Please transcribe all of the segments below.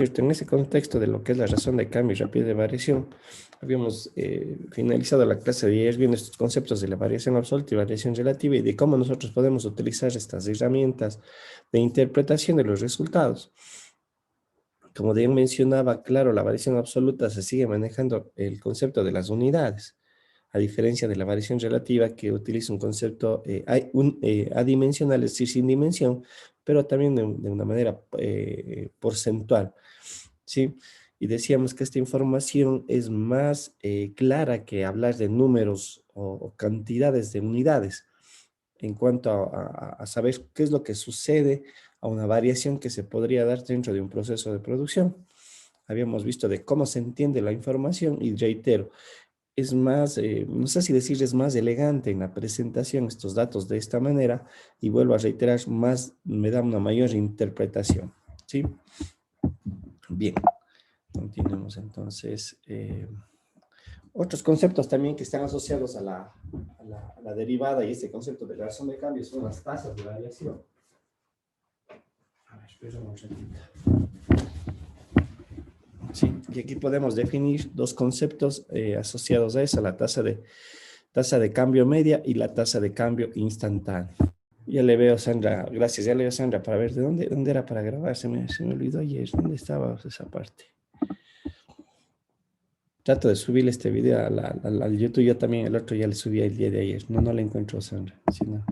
es cierto? En ese contexto de lo que es la razón de cambio y rapidez de variación, habíamos finalizado la clase de ayer viendo estos conceptos de la variación absoluta y variación relativa y de cómo nosotros podemos utilizar estas herramientas de interpretación de los resultados. Como bien mencionaba, claro, la variación absoluta se sigue manejando el concepto de las unidades, a diferencia de la variación relativa que utiliza un concepto adimensional, es decir, sin dimensión, pero también de una manera porcentual, ¿sí? Y decíamos que esta información es más clara que hablar de números o cantidades de unidades en cuanto a saber qué es lo que sucede a una variación que se podría dar dentro de un proceso de producción. Habíamos visto de cómo se entiende la información y reitero, es más, no sé si decir es más elegante en la presentación estos datos de esta manera y vuelvo a reiterar, más me da una mayor interpretación, ¿sí? Bien, continuemos entonces. Otros conceptos también que están asociados a la derivada y este concepto de la razón de cambio son las tasas de variación. A ver, espera un ratito. Sí, y aquí podemos definir dos conceptos asociados a eso, la tasa de cambio media y la tasa de cambio instantáneo. Ya le veo, Sandra, gracias, ya le veo, Sandra, para ver de dónde era para grabar, se me olvidó ayer, ¿dónde estaba esa parte? Trato de subirle este video al YouTube, yo también el otro ya le subí el día de ayer, no le encuentro, Sandra, si no,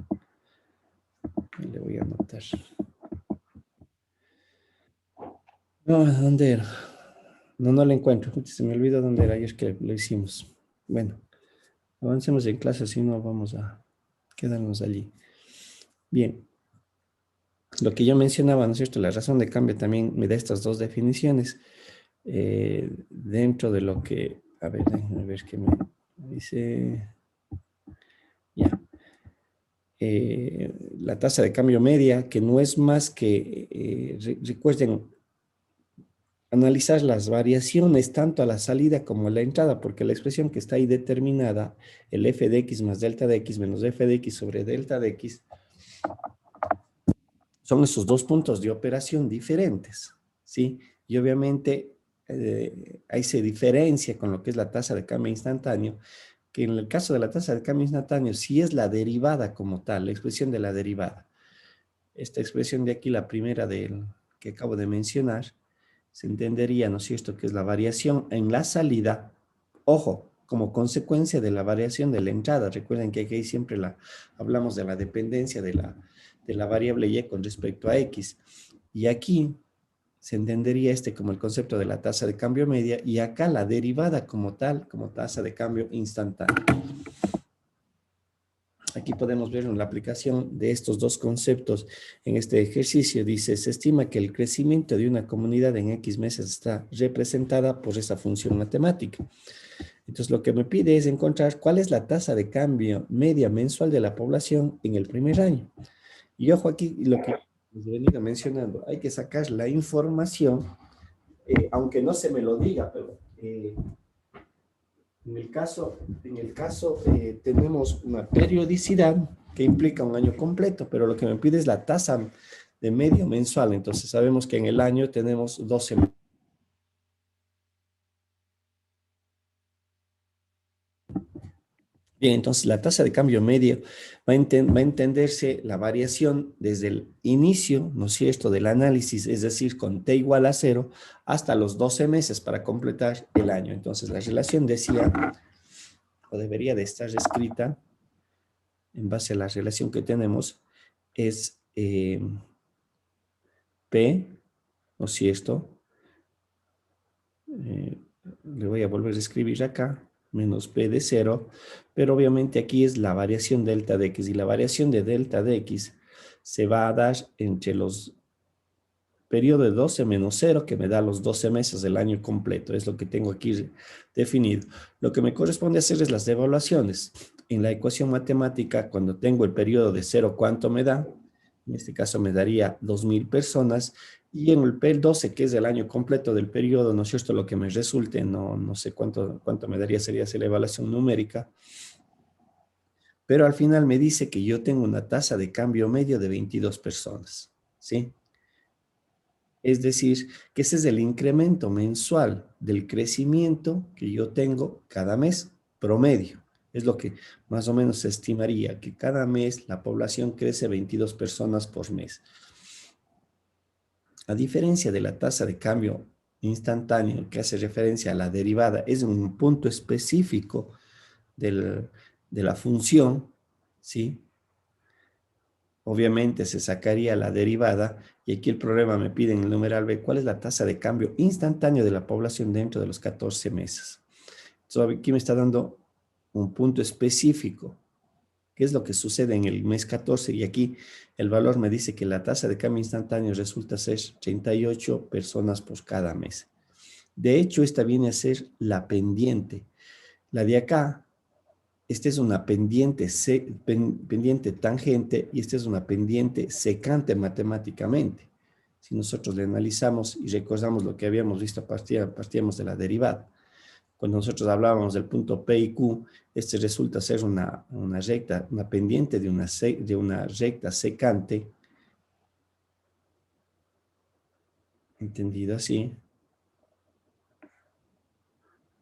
le voy a anotar. No, ¿dónde era? No le encuentro, se me olvidó dónde era ayer que lo hicimos. Bueno, avancemos en clase, si no vamos a quedarnos allí. Bien, lo que yo mencionaba, ¿no es cierto? La razón de cambio también me da estas dos definiciones dentro de lo que, a ver, déjenme ver qué me dice, ya. La tasa de cambio media, que no es más que, recuerden, analizar las variaciones tanto a la salida como a la entrada, porque la expresión que está ahí determinada, el f de x más delta de x menos f de x sobre delta de x, son esos dos puntos de operación diferentes, ¿sí? Y obviamente ahí se diferencia con lo que es la tasa de cambio instantáneo, que en el caso de la tasa de cambio instantáneo sí es la derivada como tal, la expresión de la derivada. Esta expresión de aquí, la primera que acabo de mencionar, se entendería, ¿no es cierto?, que es la variación en la salida, ojo, como consecuencia de la variación de la entrada. Recuerden que aquí siempre hablamos de la dependencia de la variable y con respecto a x. Y aquí se entendería como el concepto de la tasa de cambio media y acá la derivada como tal, como tasa de cambio instantáneo. Aquí podemos ver la aplicación de estos dos conceptos en este ejercicio. Dice, se estima que el crecimiento de una comunidad en X meses está representada por esa función matemática. Entonces, lo que me pide es encontrar cuál es la tasa de cambio media mensual de la población en el primer año. Y ojo aquí, lo que les he venido mencionando, hay que sacar la información, aunque no se me lo diga, pero en el caso tenemos una periodicidad que implica un año completo, pero lo que me pide es la tasa de medio mensual. Entonces sabemos que en el año tenemos 12 meses. Bien, entonces la tasa de cambio medio va a entenderse la variación desde el inicio, ¿no es cierto?, del análisis, es decir, con t igual a 0, hasta los 12 meses para completar el año. Entonces la relación decía, o debería de estar escrita, en base a la relación que tenemos, es P, ¿no es cierto? Le voy a volver a escribir acá, menos P de 0, pero obviamente aquí es la variación delta de X, y la variación de delta de X se va a dar entre los periodo de 12 menos 0, que me da los 12 meses del año completo, es lo que tengo aquí definido. Lo que me corresponde hacer es las evaluaciones. En la ecuación matemática, cuando tengo el periodo de 0, ¿cuánto me da? En este caso me daría 2.000 personas, y en el P12, que es el año completo del periodo, ¿no es cierto?, lo que me resulte, no sé cuánto me daría, sería hacer la evaluación numérica, pero al final me dice que yo tengo una tasa de cambio medio de 22 personas, ¿sí? Es decir, que ese es el incremento mensual del crecimiento que yo tengo cada mes promedio. Es lo que más o menos se estimaría, que cada mes la población crece 22 personas por mes. A diferencia de la tasa de cambio instantáneo que hace referencia a la derivada, es un punto específico de la función, ¿sí? Obviamente se sacaría la derivada y aquí el problema me pide en el numeral B cuál es la tasa de cambio instantáneo de la población dentro de los 14 meses. Entonces aquí me está dando un punto específico. ¿Qué es lo que sucede en el mes 14? Y aquí el valor me dice que la tasa de cambio instantáneo resulta ser 38 personas por cada mes. De hecho, esta viene a ser la pendiente. La de acá, esta es una pendiente, pendiente tangente y esta es una pendiente secante matemáticamente. Si nosotros le analizamos y recordamos lo que habíamos visto, partíamos de la derivada. Cuando nosotros hablábamos del punto P y Q, este resulta ser una recta, una pendiente de una recta secante, entendido así,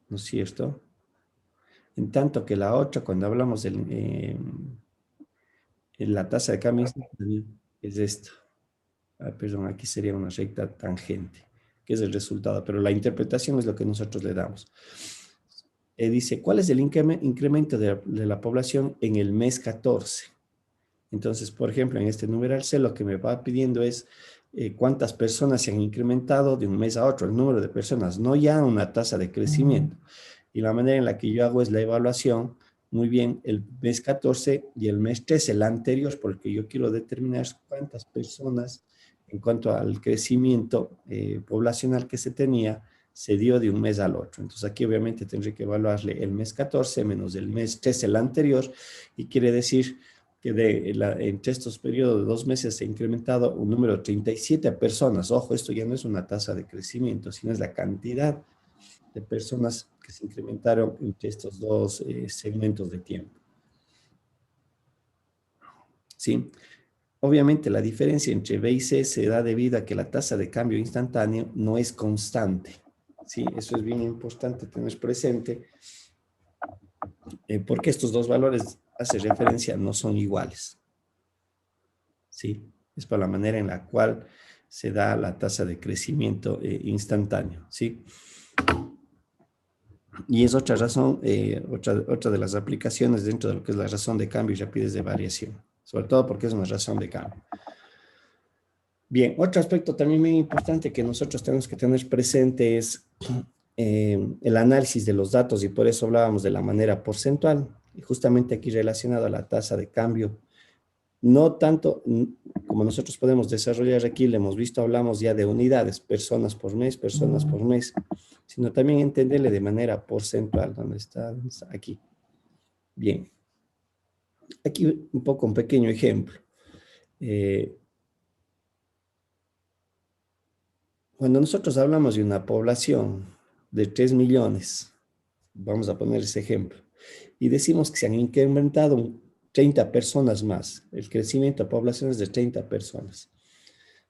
¿no es cierto? En tanto que la otra, cuando hablamos de la tasa de cambio instantáneo, es esta. Ah, perdón, aquí sería una recta tangente, que es el resultado, pero la interpretación es lo que nosotros le damos. Dice, ¿cuál es el incremento de la población en el mes 14? Entonces, por ejemplo, en este numeral C lo que me va pidiendo es cuántas personas se han incrementado de un mes a otro, el número de personas, no ya una tasa de crecimiento. Y la manera en la que yo hago es la evaluación, muy bien, el mes 14 y el mes 13, el anterior, porque yo quiero determinar cuántas personas, en cuanto al crecimiento poblacional que se tenía, se dio de un mes al otro. Entonces aquí obviamente tendré que evaluarle el mes 14 menos el mes 13, el anterior, y quiere decir que entre estos periodos de 2 meses se ha incrementado un número de 37 personas. Ojo, esto ya no es una tasa de crecimiento, sino es la cantidad de personas que se incrementaron entre estos dos segmentos de tiempo. ¿Sí? Obviamente la diferencia entre B y C se da debido a que la tasa de cambio instantáneo no es constante. ¿Sí? Eso es bien importante tener presente porque estos dos valores hace referencia no son iguales. ¿Sí? Es por la manera en la cual se da la tasa de crecimiento instantáneo, ¿sí? Y es otra razón, otra de las aplicaciones dentro de lo que es la razón de cambio y rapidez de variación, sobre todo porque es una razón de cambio. Bien, otro aspecto también muy importante que nosotros tenemos que tener presente es el análisis de los datos y por eso hablábamos de la manera porcentual, y justamente aquí relacionado a la tasa de cambio. No tanto como nosotros podemos desarrollar aquí, le hemos visto, hablamos ya de unidades, personas por mes, sino también entenderle de manera porcentual. ¿Dónde está? Aquí. Bien. Aquí un pequeño ejemplo. Cuando nosotros hablamos de una población de 3 millones, vamos a poner ese ejemplo, y decimos que se han incrementado 30 personas más, el crecimiento de población es de 30 personas.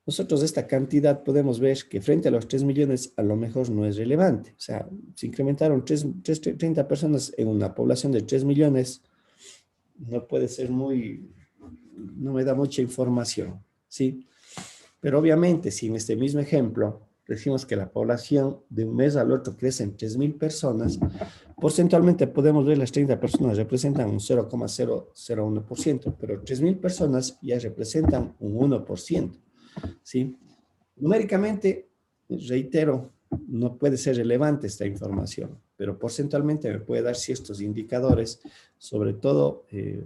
Nosotros esta cantidad podemos ver que frente a los 3 millones a lo mejor no es relevante. O sea, se incrementaron 30 personas en una población de 3 millones, no puede ser no me da mucha información, ¿sí? Pero obviamente, si en este mismo ejemplo decimos que la población de un mes al otro crece en 3.000 personas, porcentualmente podemos ver las 30 personas representan un 0,001%, pero 3.000 personas ya representan un 1%. ¿Sí? Numéricamente, reitero, no puede ser relevante esta información, pero porcentualmente me puede dar ciertos indicadores, sobre todo,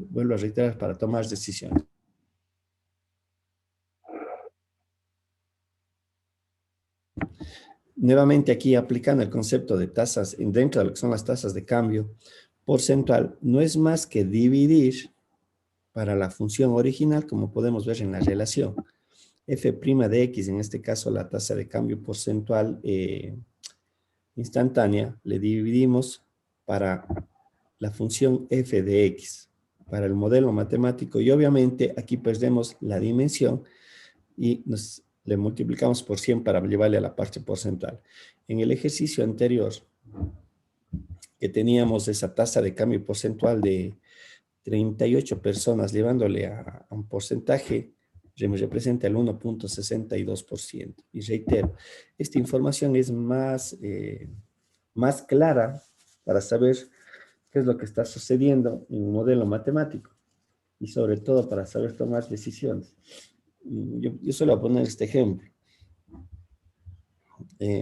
vuelvo a reiterar, para tomar decisiones. Nuevamente aquí aplicando el concepto de tasas dentro de lo que son las tasas de cambio porcentual, no es más que dividir para la función original, como podemos ver en la relación. F' de X, en este caso la tasa de cambio porcentual instantánea, le dividimos para la función f de X, para el modelo matemático, y obviamente aquí perdemos la dimensión y nos le multiplicamos por 100 para llevarle a la parte porcentual. En el ejercicio anterior, que teníamos esa tasa de cambio porcentual de 38 personas, llevándole a un porcentaje, representa el 1,62%. Y reitero, esta información es más clara para saber qué es lo que está sucediendo en un modelo matemático y sobre todo para saber tomar decisiones. Yo solo voy a poner este ejemplo.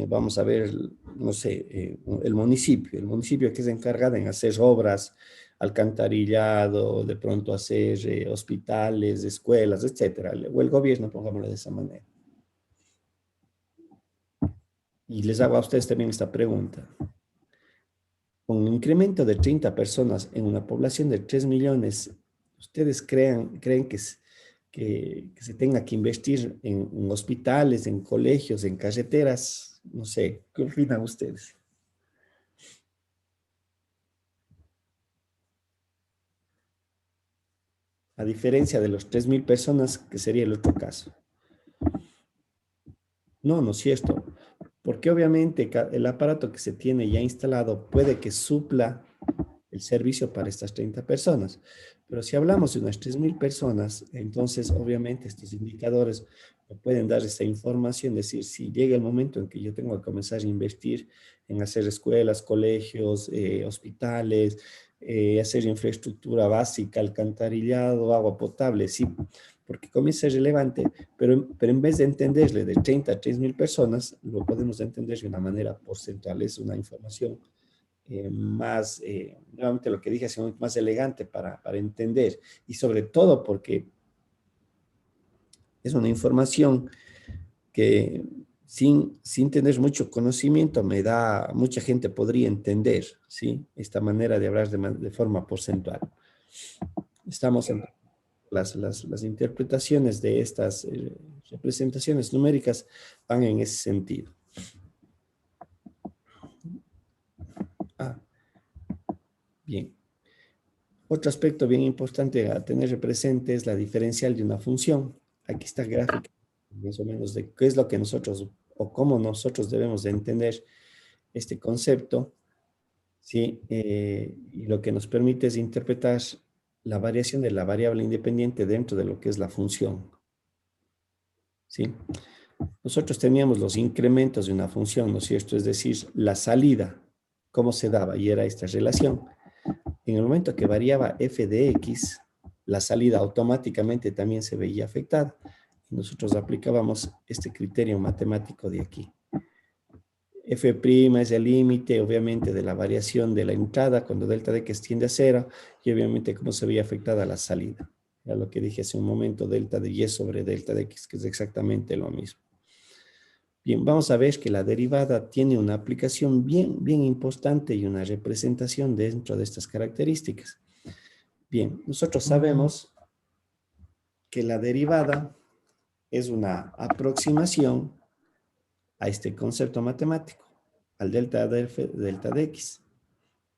Vamos a ver, no sé, el municipio que es encargado en hacer obras, alcantarillado, de pronto hacer hospitales, escuelas, etcétera, o el gobierno, pongámoslo de esa manera. Y les hago a ustedes también esta pregunta. Con un incremento de 30 personas en una población de 3 millones, ¿ustedes creen que se tenga que invertir en hospitales, en colegios, en carreteras? No sé, ¿qué opinan ustedes? A diferencia de los 3,000 personas, que sería el otro caso. No, no es cierto. Porque obviamente el aparato que se tiene ya instalado puede que supla el servicio para estas 30 personas. Pero si hablamos de unas 3,000 personas, entonces obviamente estos indicadores me pueden dar esa información, decir, si llega el momento en que yo tengo que comenzar a invertir en hacer escuelas, colegios, hospitales, hacer infraestructura básica, alcantarillado, agua potable, sí, porque comienza a ser relevante, pero en vez de entenderle de 30 a 3,000 personas, lo podemos entender de una manera porcentual, es una información nuevamente lo que dije, más elegante para entender y sobre todo porque es una información que sin tener mucho conocimiento mucha gente podría entender, ¿sí? Esta manera de hablar de forma porcentual. Estamos en las interpretaciones de estas representaciones numéricas van en ese sentido. Bien. Otro aspecto bien importante a tener presente es la diferencial de una función. Aquí está gráfica, más o menos, de qué es lo que nosotros, o cómo nosotros debemos de entender este concepto, ¿sí? Y lo que nos permite es interpretar la variación de la variable independiente dentro de lo que es la función, ¿sí? Nosotros teníamos los incrementos de una función, ¿no es cierto? Es decir, la salida, cómo se daba, y era esta relación. En el momento que variaba f de x, la salida automáticamente también se veía afectada. Y nosotros aplicábamos este criterio matemático de aquí. F' es el límite, obviamente, de la variación de la entrada cuando delta de x tiende a 0 y obviamente cómo se veía afectada la salida. Era lo que dije hace un momento, delta de y sobre delta de x, que es exactamente lo mismo. Bien, vamos a ver que la derivada tiene una aplicación bien importante y una representación dentro de estas características. Bien, nosotros sabemos que la derivada es una aproximación a este concepto matemático, al delta de x,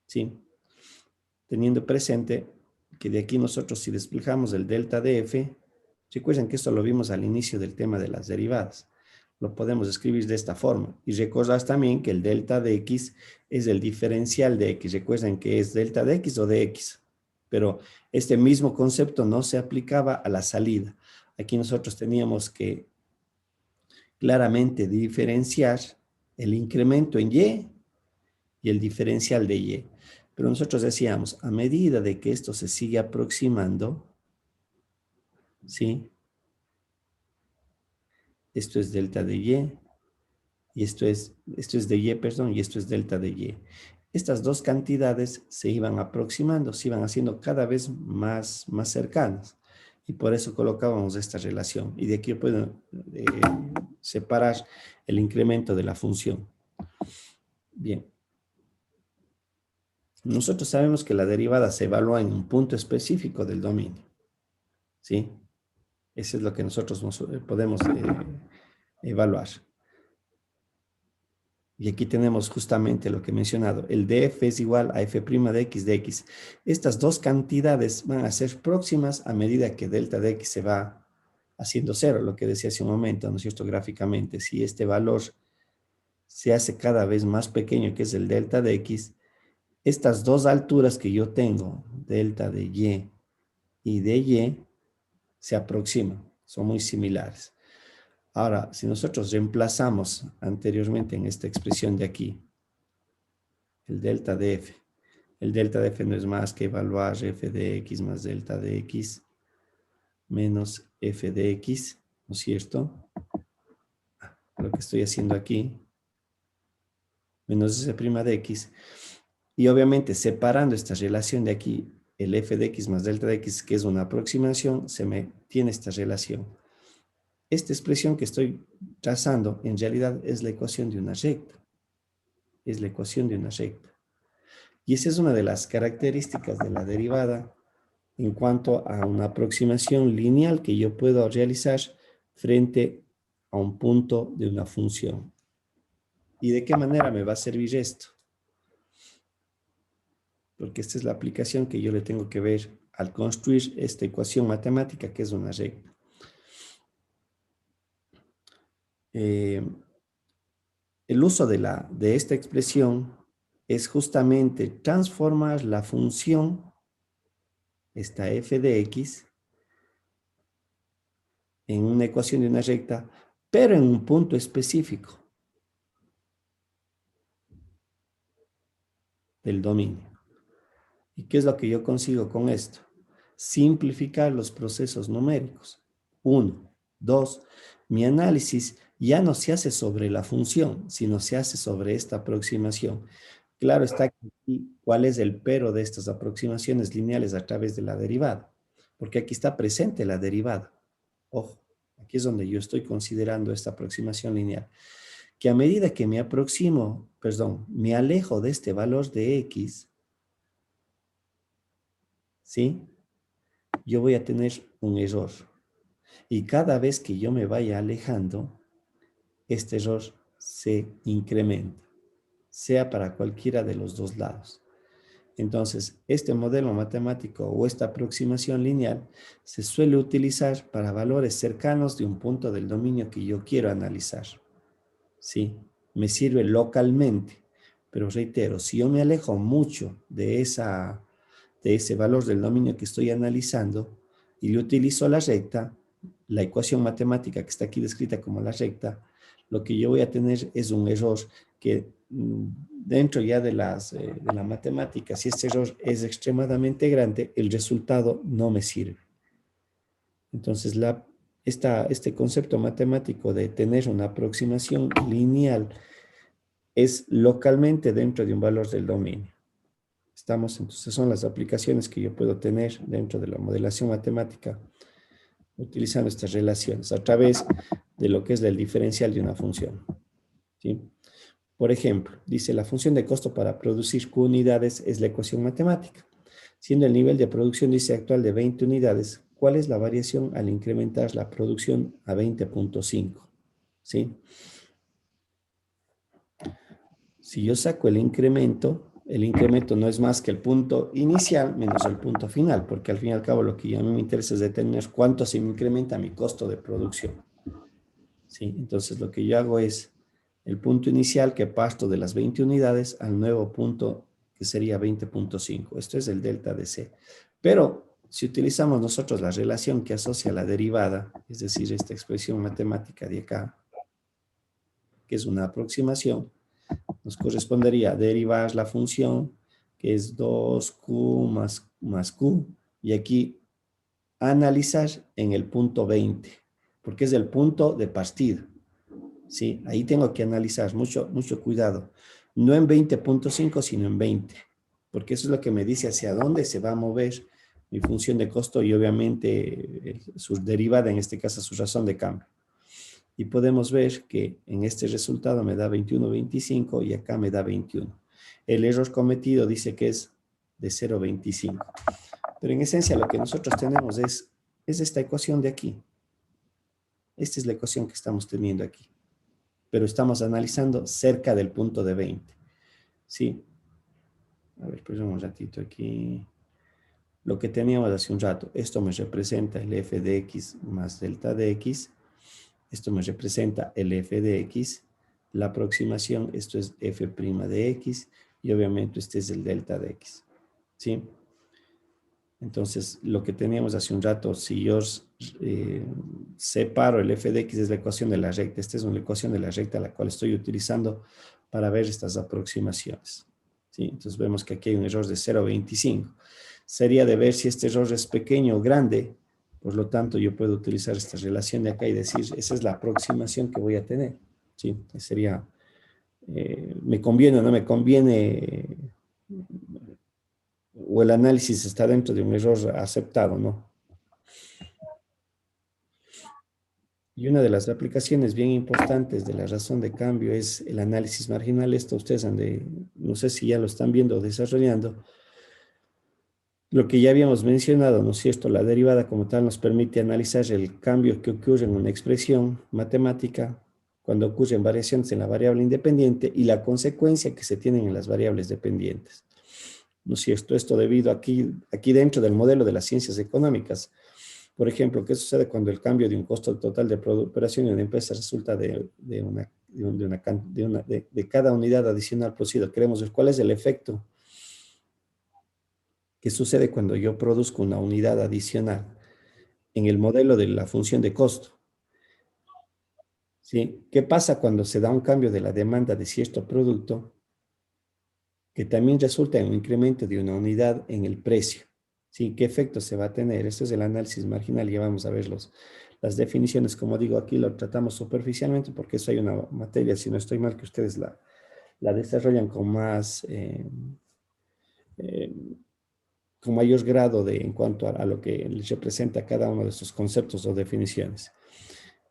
¿sí? Teniendo presente que de aquí nosotros si despejamos el delta de f, recuerden que esto lo vimos al inicio del tema de las derivadas, lo podemos escribir de esta forma. Y recordad también que el delta de x es el diferencial de x. Recuerden que es delta de x o de x. Pero este mismo concepto no se aplicaba a la salida. Aquí nosotros teníamos que claramente diferenciar el incremento en y el diferencial de y. Pero nosotros decíamos, a medida de que esto se sigue aproximando, ¿sí? Esto es delta de y esto es de y, perdón, y esto es delta de y. Estas dos cantidades se iban aproximando, se iban haciendo cada vez más cercanas. Y por eso colocábamos esta relación. Y de aquí puedo separar el incremento de la función. Bien. Nosotros sabemos que la derivada se evalúa en un punto específico del dominio. ¿Sí? Eso es lo que nosotros podemos evaluar. Y aquí tenemos justamente lo que he mencionado. El df es igual a f' de x. Estas dos cantidades van a ser próximas a medida que delta de x se va haciendo cero, lo que decía hace un momento, ¿no es cierto? Gráficamente, si este valor se hace cada vez más pequeño, que es el delta de X, estas dos alturas que yo tengo, delta de y de Y, se aproximan, son muy similares. Ahora, si nosotros reemplazamos anteriormente en esta expresión de aquí, el delta de F, el delta de F no es más que evaluar F de X más delta de X menos F de X, ¿no es cierto? Lo que estoy haciendo aquí, menos S' de X, y obviamente separando esta relación de aquí, el F de X más delta de X, que es una aproximación, se me tiene esta relación. Esta expresión que estoy trazando en realidad es la ecuación de una recta. Es la ecuación de una recta. Y esa es una de las características de la derivada en cuanto a una aproximación lineal que yo puedo realizar frente a un punto de una función. ¿Y de qué manera me va a servir esto? Porque esta es la aplicación que yo le tengo que ver al construir esta ecuación matemática que es una recta. El uso de esta expresión es justamente transformar la función, esta f de x, en una ecuación de una recta, pero en un punto específico del dominio. ¿Y qué es lo que yo consigo con esto? Simplificar los procesos numéricos. 1. 2. Mi análisis ya no se hace sobre la función, sino se hace sobre esta aproximación. Claro está aquí cuál es el pero de estas aproximaciones lineales a través de la derivada, porque aquí está presente la derivada. Ojo, aquí es donde yo estoy considerando esta aproximación lineal, que a medida que me aproximo, me alejo de este valor de x, ¿sí? Yo voy a tener un error. Y cada vez que yo me vaya alejando, este error se incrementa, sea para cualquiera de los dos lados. Entonces, este modelo matemático o esta aproximación lineal se suele utilizar para valores cercanos de un punto del dominio que yo quiero analizar. ¿Sí? Me sirve localmente, pero reitero, si yo me alejo mucho de ese valor del dominio que estoy analizando y le utilizo la recta, la ecuación matemática que está aquí descrita como la recta, lo que yo voy a tener es un error que dentro ya de la matemática, si este error es extremadamente grande, el resultado no me sirve. Entonces, este concepto matemático de tener una aproximación lineal es localmente dentro de un valor del dominio. Entonces son las aplicaciones que yo puedo tener dentro de la modelación matemática utilizando estas relaciones a través de lo que es el diferencial de una función. ¿Sí? Por ejemplo, dice la función de costo para producir Q unidades es la ecuación matemática. Siendo el nivel de producción, dice, actual de 20 unidades, ¿cuál es la variación al incrementar la producción a 20.5? ¿Sí? Si yo saco el incremento no es más que el punto inicial menos el punto final, porque al fin y al cabo lo que a mí me interesa es determinar cuánto se me incrementa mi costo de producción. ¿Sí? Entonces lo que yo hago es el punto inicial que parto de las 20 unidades al nuevo punto que sería 20.5. Esto es el delta de C. Pero si utilizamos nosotros la relación que asocia la derivada, es decir, esta expresión matemática de acá, que es una aproximación, nos correspondería derivar la función, que es 2Q más Q, y aquí analizar en el punto 20, porque es el punto de partida. ¿Sí? Ahí tengo que analizar, mucho cuidado. No en 20.5, sino en 20, porque eso es lo que me dice hacia dónde se va a mover mi función de costo y obviamente su derivada, en este caso su razón de cambio. Y podemos ver que en este resultado me da 21.25 y acá me da 21. El error cometido dice que es de 0.25. Pero en esencia lo que nosotros tenemos es esta ecuación de aquí. Esta es la ecuación que estamos teniendo aquí. Pero estamos analizando cerca del punto de 20. ¿Sí? A ver, pues un ratito aquí. lo que teníamos hace un rato. Esto me representa el f de x más delta de x. Esto me representa el f de x. La aproximación, esto es f' de x. Y obviamente este es el delta de x. ¿Sí? Entonces, lo que teníamos hace un rato, si yo separo el f de x es la ecuación de la recta. Esta es una ecuación de la recta la cual estoy utilizando para ver estas aproximaciones. ¿Sí? Entonces, vemos que aquí hay un error de 0,25. Sería de ver si este error es pequeño o grande. Por lo tanto, yo puedo utilizar esta relación de acá y decir, esa es la aproximación que voy a tener. ¿Sí? Sería, ¿me conviene o no me conviene? O el análisis está dentro de un error aceptado, ¿no? Y una de las aplicaciones bien importantes de la razón de cambio es el análisis marginal. Esto ustedes no sé si ya lo están viendo o desarrollando. Lo que ya habíamos mencionado, ¿no es cierto? La derivada como tal nos permite analizar el cambio que ocurre en una expresión matemática cuando ocurren variaciones en la variable independiente y la consecuencia que se tienen en las variables dependientes. ¿No es cierto? Esto debido aquí dentro del modelo de las ciencias económicas. Por ejemplo, ¿qué sucede cuando el cambio de un costo total de operación en una empresa resulta de cada unidad adicional producida? Queremos ver cuál es el efecto que sucede cuando yo produzco una unidad adicional en el modelo de la función de costo. ¿Sí? ¿Qué pasa cuando se da un cambio de la demanda de cierto producto que también resulta en un incremento de una unidad en el precio? ¿Sí? ¿Qué efecto se va a tener? Esto es el análisis marginal y vamos a ver las definiciones. Como digo, aquí lo tratamos superficialmente porque eso hay una materia, si no estoy mal, que ustedes la desarrollan con más, eh, con mayor grado en cuanto a lo que les representa cada uno de estos conceptos o definiciones.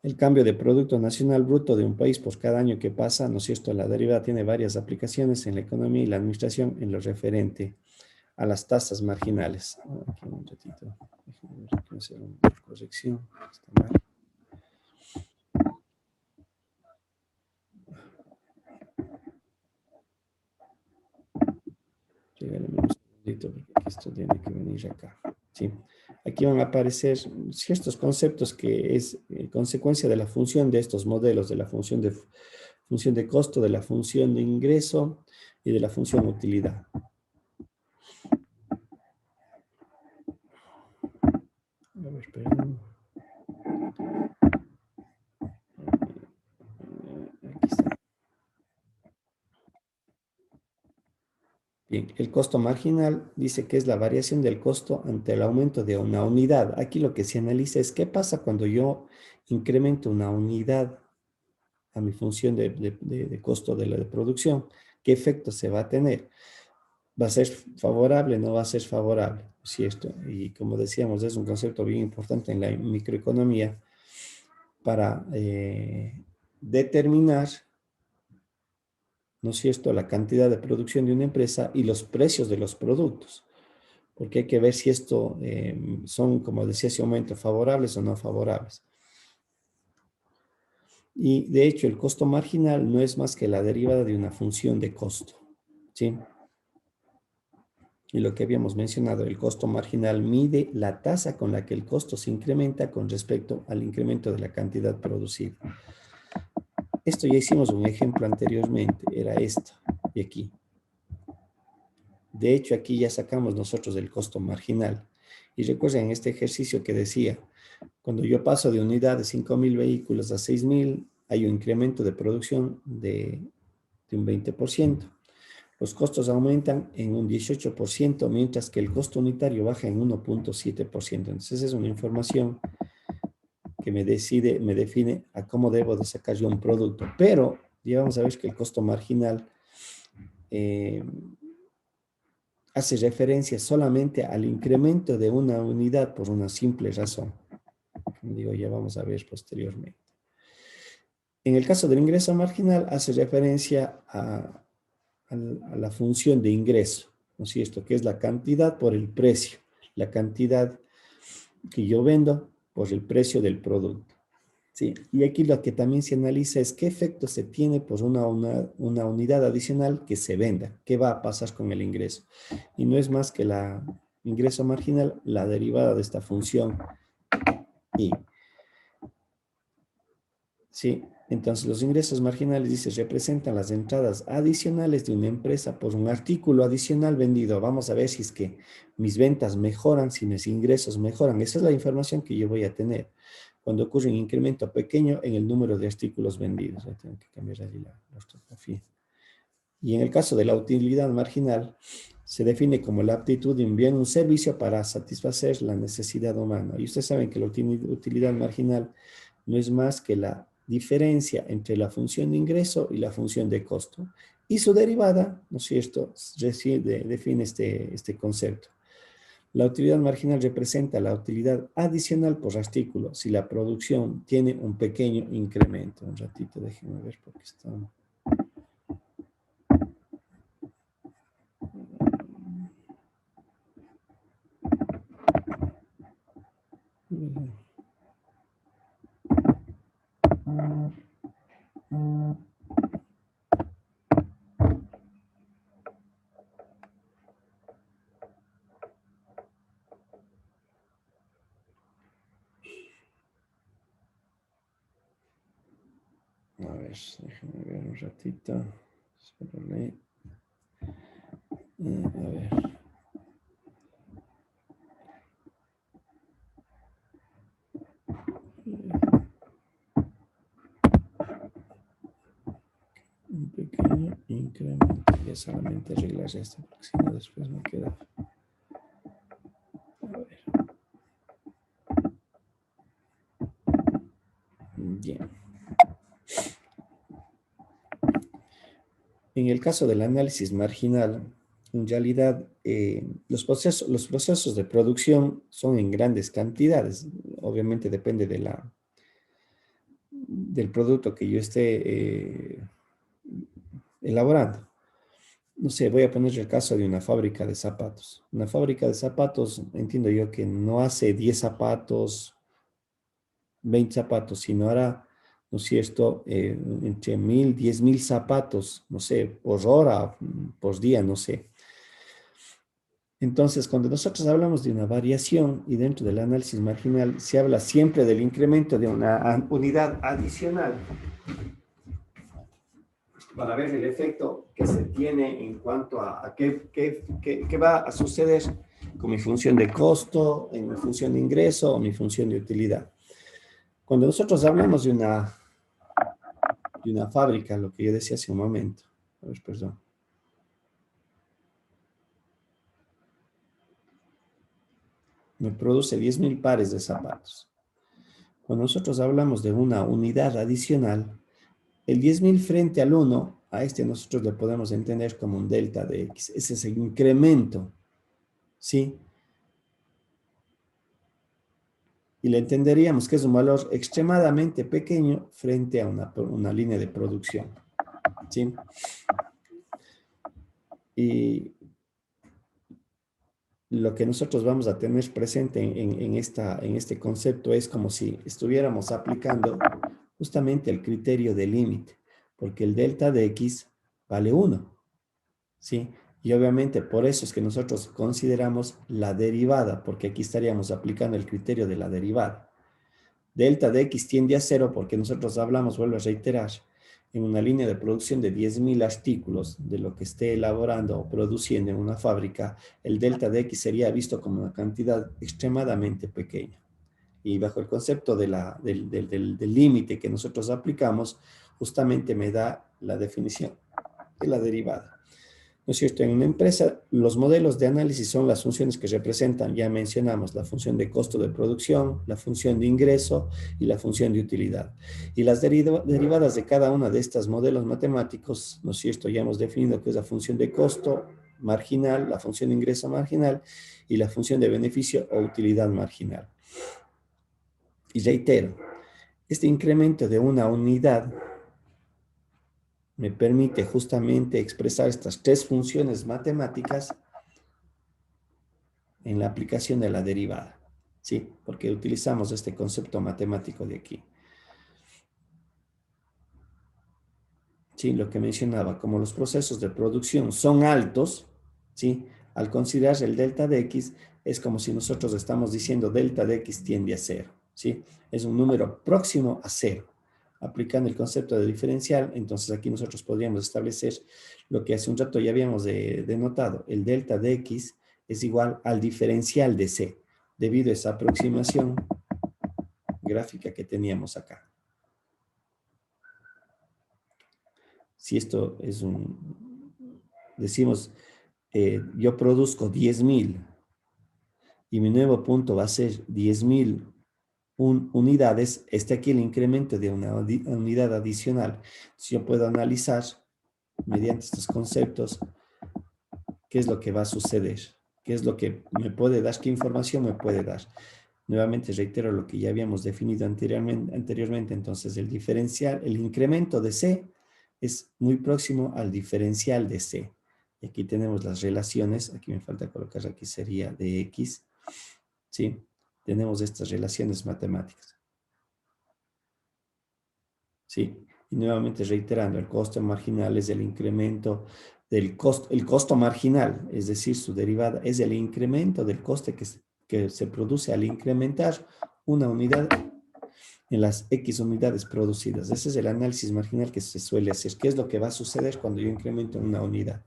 El cambio de Producto Nacional Bruto de un país por cada año que pasa, ¿no es cierto? La derivada tiene varias aplicaciones en la economía y la administración en lo referente a las tasas marginales. Aquí un ratito, déjenme hacer una corrección. Está mal. Regálame un segundito porque esto tiene que venir acá. Sí. Aquí van a aparecer ciertos conceptos que es consecuencia de la función de estos modelos, de la función de costo, de la función de ingreso y de la función utilidad. A ver, perdón. Aquí está. Bien, el costo marginal dice que es la variación del costo ante el aumento de una unidad. Aquí lo que se analiza es qué pasa cuando yo incremento una unidad a mi función de costo de la producción. ¿Qué efecto se va a tener? ¿Va a ser favorable? ¿No va a ser favorable? ¿Cierto? Y como decíamos, es un concepto bien importante en la microeconomía para determinar, ¿no es cierto?, la cantidad de producción de una empresa y los precios de los productos. Porque hay que ver si esto son, como decía hace un momento, favorables o no favorables. Y de hecho, el costo marginal no es más que la derivada de una función de costo. ¿Sí? Y lo que habíamos mencionado, el costo marginal mide la tasa con la que el costo se incrementa con respecto al incremento de la cantidad producida. Esto ya hicimos un ejemplo anteriormente, era esto, y aquí. De hecho, aquí ya sacamos nosotros el costo marginal. Y recuerden este ejercicio que decía, cuando yo paso de unidad de 5.000 vehículos a 6.000, hay un incremento de producción de un 20%. Los costos aumentan en un 18%, mientras que el costo unitario baja en 1.7%. Entonces, es una información que me define a cómo debo de sacar yo un producto. Pero ya vamos a ver que el costo marginal hace referencia solamente al incremento de una unidad por una simple razón. Como digo, ya vamos a ver posteriormente. En el caso del ingreso marginal, hace referencia a la función de ingreso, ¿no es cierto? Que es la cantidad por el precio, la cantidad que yo vendo por el precio del producto. ¿Sí? Y aquí lo que también se analiza es qué efecto se tiene por una unidad adicional que se venda, qué va a pasar con el ingreso. Y no es más que la ingreso marginal, la derivada de esta función y. Sí, entonces los ingresos marginales, dice, representan las entradas adicionales de una empresa por un artículo adicional vendido. Vamos a ver si es que mis ventas mejoran, si mis ingresos mejoran. Esa es la información que yo voy a tener cuando ocurre un incremento pequeño en el número de artículos vendidos. Ya tengo que cambiar allí la ortografía. Y en el caso de la utilidad marginal, se define como la aptitud de enviar un servicio para satisfacer la necesidad humana. Y ustedes saben que la utilidad marginal no es más que la diferencia entre la función de ingreso y la función de costo. Y su derivada, ¿no es cierto?, define este concepto. La utilidad marginal representa la utilidad adicional por artículo si la producción tiene un pequeño incremento. Un ratito, déjenme ver porque está. A ver, déjenme ver un ratito. Espérame. A ver. Un pequeño incremento. Ya solamente arreglar esto, porque si no después me queda. A ver. Bien. En el caso del análisis marginal, en realidad los procesos de producción son en grandes cantidades. Obviamente depende del producto que yo esté elaborando. No sé, voy a poner el caso de una fábrica de zapatos. Una fábrica de zapatos, entiendo yo que no hace 10 zapatos, 20 zapatos, sino hará, ¿no es cierto?, entre 1000, 10.000 zapatos, no sé, por hora, por día, no sé. Entonces, cuando nosotros hablamos de una variación y dentro del análisis marginal, se habla siempre del incremento de una unidad adicional para ver el efecto que se tiene en cuanto a qué va a suceder con mi función de costo, en mi función de ingreso o mi función de utilidad. Cuando nosotros hablamos de una fábrica, lo que yo decía hace un momento, a ver, perdón. Me produce 10.000 pares de zapatos. Cuando nosotros hablamos de una unidad adicional, el 10.000 frente al 1, a este nosotros le podemos entender como un delta de X. Ese es el incremento, ¿sí? Y le entenderíamos que es un valor extremadamente pequeño frente a una línea de producción, ¿sí? Y lo que nosotros vamos a tener presente en este concepto es como si estuviéramos aplicando justamente el criterio de límite, porque el delta de X vale 1, ¿sí? Y obviamente por eso es que nosotros consideramos la derivada, porque aquí estaríamos aplicando el criterio de la derivada. Delta de X tiende a 0 porque nosotros hablamos, vuelvo a reiterar, en una línea de producción de 10.000 artículos de lo que esté elaborando o produciendo en una fábrica, el delta de X sería visto como una cantidad extremadamente pequeña. Y bajo el concepto del límite que nosotros aplicamos, justamente me da la definición de la derivada. ¿No es cierto? En una empresa, los modelos de análisis son las funciones que representan, ya mencionamos, la función de costo de producción, la función de ingreso y la función de utilidad. Y las derivadas de cada una de estos modelos matemáticos, ¿no es cierto? Ya hemos definido que es la función de costo marginal, la función de ingreso marginal y la función de beneficio o utilidad marginal. Y reitero, este incremento de una unidad me permite justamente expresar estas tres funciones matemáticas en la aplicación de la derivada, ¿sí? Porque utilizamos este concepto matemático de aquí. Sí, lo que mencionaba, como los procesos de producción son altos, ¿sí? Al considerar el delta de x, es como si nosotros estamos diciendo delta de x tiende a 0, ¿sí? Es un número próximo a 0. Aplicando el concepto de diferencial, entonces aquí nosotros podríamos establecer lo que hace un rato ya habíamos denotado. El delta de x es igual al diferencial de c, debido a esa aproximación gráfica que teníamos acá. Si esto es decimos, yo produzco 10.000 y mi nuevo punto va a ser 10.000 unidades, aquí el incremento de una unidad adicional. Si yo puedo analizar mediante estos conceptos qué es lo que va a suceder, qué es lo que me puede dar, qué información me puede dar. Nuevamente reitero lo que ya habíamos definido anteriormente, entonces el diferencial, el incremento de C es muy próximo al diferencial de C. Y aquí tenemos las relaciones, aquí me falta colocar, aquí sería de X, ¿sí? Tenemos estas relaciones matemáticas. ¿Sí? Y nuevamente reiterando, el costo marginal es el incremento del costo, el costo marginal, es decir, su derivada es el incremento del coste que se produce al incrementar una unidad en las X unidades producidas. Ese es el análisis marginal que se suele hacer. ¿Qué es lo que va a suceder cuando yo incremento una unidad?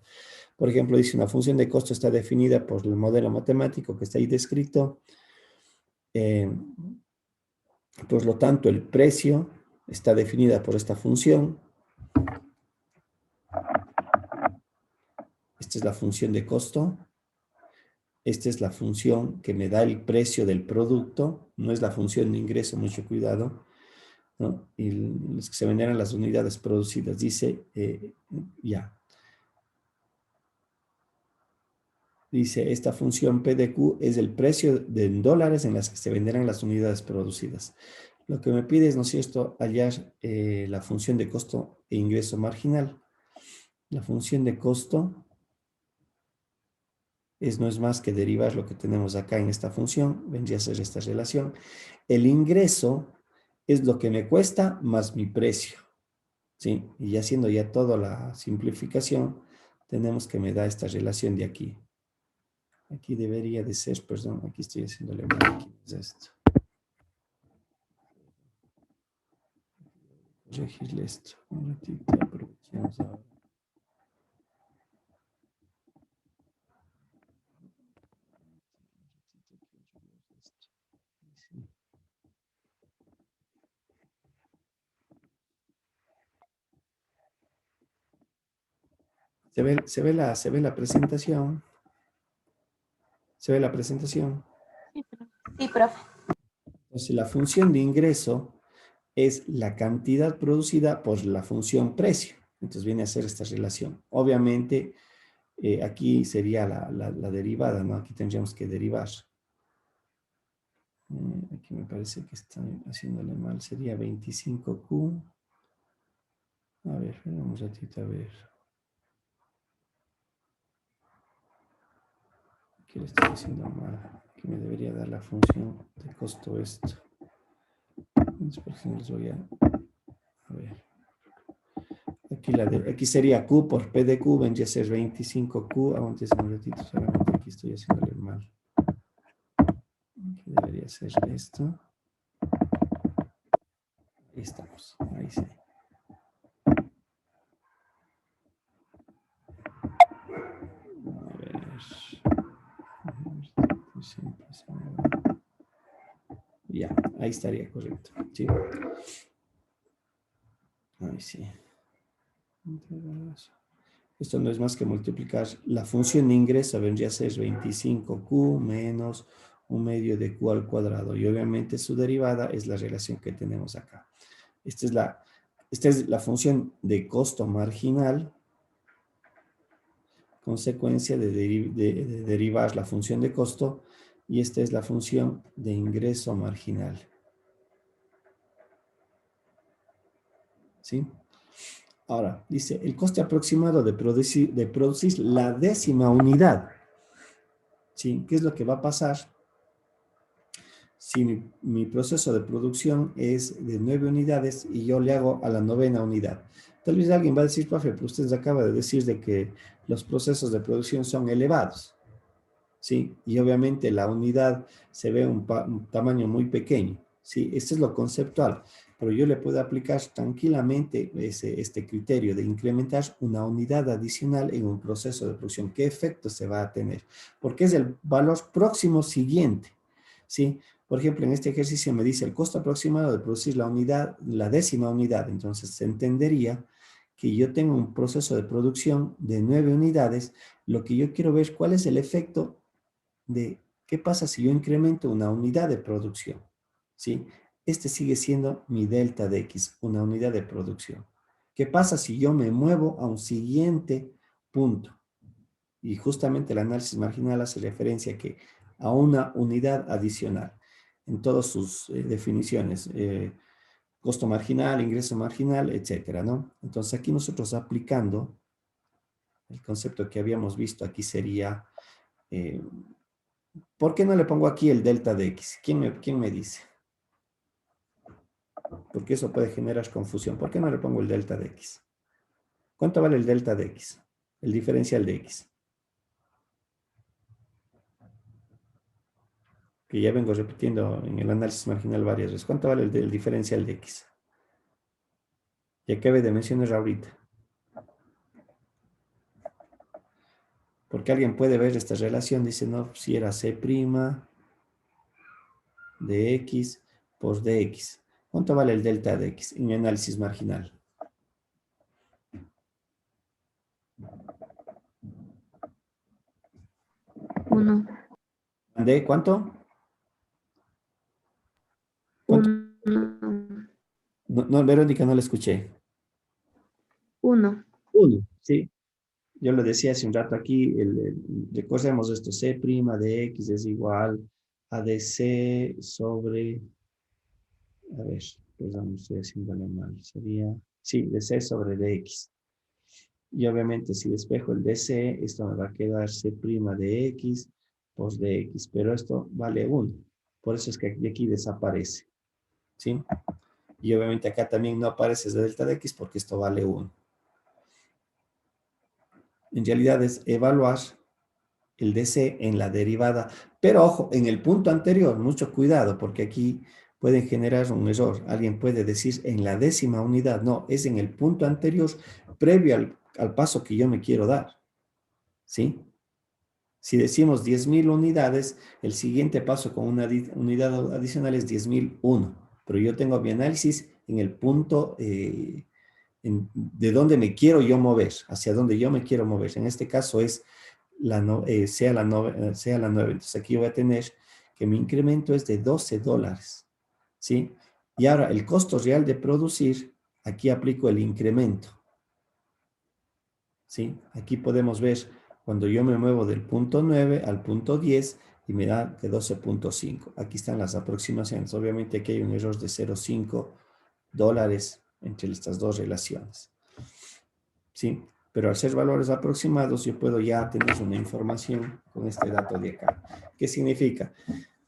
Por ejemplo, dice una función de costo está definida por el modelo matemático que está ahí descrito. Por lo tanto, el precio está definida por esta función. Esta es la función de costo. Esta es la función que me da el precio del producto. No es la función de ingreso, mucho cuidado, ¿no? Y los que se venderán las unidades producidas. Dice, Dice, esta función P de Q es el precio de dólares en las que se venderán las unidades producidas. Lo que me pide es, ¿no es cierto?, hallar la función de costo e ingreso marginal. La función de costo no es más que derivar lo que tenemos acá en esta función, vendría a ser esta relación. El ingreso es lo que me cuesta más mi precio, ¿sí? Y haciendo ya toda la simplificación, tenemos que me da esta relación de aquí. Aquí debería de ser, perdón, aquí estoy haciéndole mal, aquí es esto. Corregirle esto, un ratito, aprovechemos ahora. ¿Se ve la presentación? ¿Se ve la presentación? Sí, profe. Entonces, la función de ingreso es la cantidad producida por la función precio. Entonces, viene a ser esta relación. Obviamente, aquí sería la derivada, ¿no? Aquí tendríamos que derivar. Aquí me parece que están haciéndole mal. Sería 25Q. A ver, un ratito, a ver. Aquí le estoy haciendo mal. Aquí me debería dar la función de costo esto. Después les voy a ver. Aquí sería Q por P de Q, vendría a ser 25Q. Antes un ratito, solamente aquí estoy haciéndole mal. Aquí debería ser esto. Ahí estamos, ahí sí. A ver. Ya, ahí estaría correcto. ¿Sí? Ahí sí. Esto no es más que multiplicar la función de ingreso, vendría a ser 25Q menos 1/2 de Q al cuadrado. Y obviamente su derivada es la relación que tenemos acá. Esta es la función de costo marginal, consecuencia de derivar la función de costo, y esta es la función de ingreso marginal. ¿Sí? Ahora, dice, el coste aproximado de producir la 10ª unidad. ¿Sí? ¿Qué es lo que va a pasar si mi proceso de producción es de 9 unidades y yo le hago a la 9ª unidad? Tal vez alguien va a decir, profe, pero usted acaba de decir de que los procesos de producción son elevados. ¿sí? Y obviamente la unidad se ve un tamaño muy pequeño, ¿sí? Este es lo conceptual, pero yo le puedo aplicar tranquilamente este criterio de incrementar una unidad adicional en un proceso de producción. ¿Qué efecto se va a tener? Porque es el valor próximo siguiente, ¿sí? Por ejemplo, en este ejercicio me dice el costo aproximado de producir la unidad, la 10ª unidad. Entonces, se entendería que yo tengo un proceso de producción de 9 unidades. Lo que yo quiero ver cuál es el efecto de qué pasa si yo incremento una unidad de producción, ¿sí? Este sigue siendo mi delta de X, una unidad de producción. ¿Qué pasa si yo me muevo a un siguiente punto? Y justamente el análisis marginal hace referencia a una unidad adicional en todas sus definiciones, costo marginal, ingreso marginal, etcétera, ¿no? Entonces aquí nosotros aplicando el concepto que habíamos visto aquí sería, ¿por qué no le pongo aquí el delta de X? ¿Quién me dice? Porque eso puede generar confusión. ¿Por qué no le pongo el delta de X? ¿Cuánto vale el delta de X? El diferencial de X. Que ya vengo repitiendo en el análisis marginal varias veces. ¿Cuánto vale el diferencial de X? Y acabé de mencionar ahorita. Porque alguien puede ver esta relación, dice, no, si era C' de X por dx. ¿Cuánto vale el delta de X en mi análisis marginal? Uno. ¿De cuánto? ¿Cuánto? Uno. No, no, Verónica, no la escuché. Uno. 1, ¿sí? Yo lo decía hace un rato aquí, recordemos esto, C' de X es igual a dc sobre, a ver, perdón, estoy haciéndolo mal, sería, sí, dc sobre dx. Y obviamente si despejo el dc, esto me va a quedar C' de X por dx, pero esto vale 1. Por eso es que aquí desaparece, ¿sí? Y obviamente acá también no aparece ese delta de X porque esto vale 1. En realidad es evaluar el DC en la derivada. Pero ojo, en el punto anterior, mucho cuidado, porque aquí pueden generar un error. Alguien puede decir en la 10ª unidad. No, es en el punto anterior, previo al paso que yo me quiero dar. ¿Sí? Si decimos 10.000 unidades, el siguiente paso con una unidad adicional es 10.001. Pero yo tengo mi análisis en el punto de dónde me quiero yo mover, hacia dónde yo me quiero mover. En este caso es sea la 9. Entonces aquí voy a tener que mi incremento es de $12, ¿sí? Y ahora el costo real de producir, aquí aplico el incremento, ¿sí? Aquí podemos ver cuando yo me muevo del punto 9 al punto 10 y me da de 12.5. Aquí están las aproximaciones. Obviamente aquí hay un error de $0.5 entre estas dos relaciones, ¿sí? Pero al ser valores aproximados, yo puedo ya tener una información con este dato de acá. ¿Qué significa?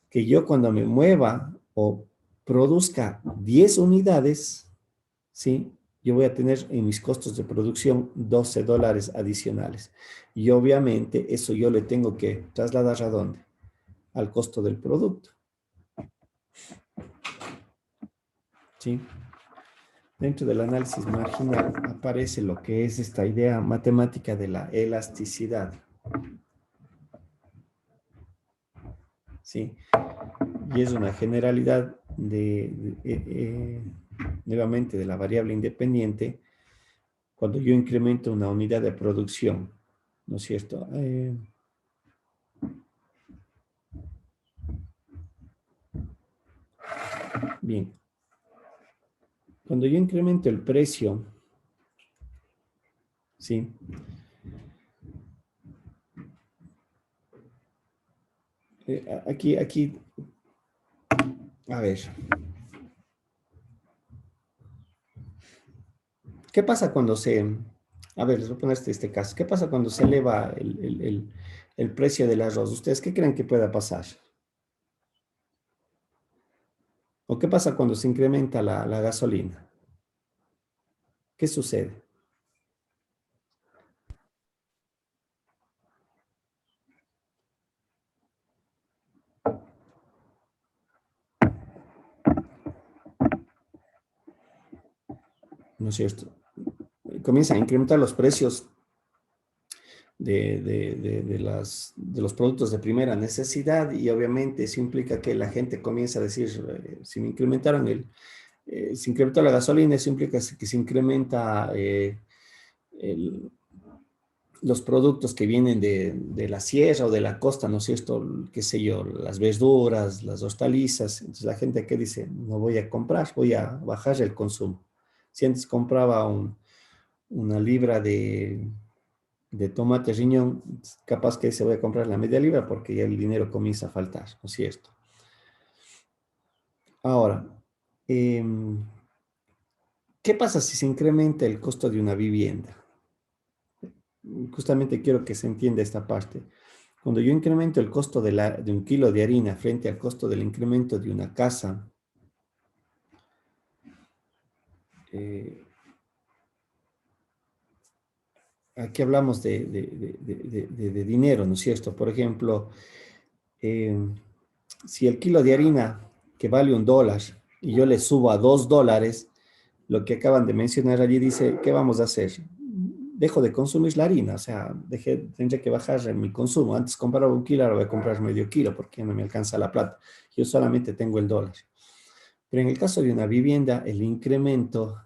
Que yo cuando me mueva o produzca 10 unidades, ¿sí? Yo voy a tener en mis costos de producción $12 adicionales. Y obviamente eso yo le tengo que trasladar ¿a dónde? Al costo del producto, ¿sí? Dentro del análisis marginal aparece lo que es esta idea matemática de la elasticidad, ¿sí? Y es una generalidad nuevamente de la variable independiente cuando yo incremento una unidad de producción, ¿no es cierto? Bien, cuando yo incremento el precio, ¿sí? Aquí, a ver, ¿qué pasa cuando a ver, les voy a poner este caso, ¿qué pasa cuando se eleva el precio del arroz? ¿Ustedes qué creen que pueda pasar? ¿O qué pasa cuando se incrementa la gasolina? ¿Qué sucede? ¿no es cierto? Comienzan a incrementar los precios de los productos de primera necesidad y obviamente eso implica que la gente comienza a decir, si me incrementaron se incrementó la gasolina, eso implica que se incrementa el- los productos que vienen de la sierra o de la costa, ¿no es cierto? Qué sé yo, las verduras, las hortalizas. Entonces la gente que dice, no voy a comprar, voy a bajar el consumo. Si antes compraba una libra de tomate riñón, capaz que se voy a comprar la media libra porque ya el dinero comienza a faltar, ¿no es cierto? Ahora, ¿qué pasa si se incrementa el costo de una vivienda? Justamente quiero que se entienda esta parte. Cuando yo incremento el costo de un kilo de harina frente al costo del incremento de una casa, eh, aquí hablamos de dinero, ¿no es cierto? Por ejemplo, eh, si el kilo de harina que vale $1 y yo le subo a $2, lo que acaban de mencionar allí dice, ¿qué vamos a hacer? Dejo de consumir la harina, o sea, tendré que bajar en mi consumo. Antes compraba un kilo, ahora voy a comprar medio kilo porque no me alcanza la plata. Yo solamente tengo el dólar. Pero en el caso de una vivienda, el incremento,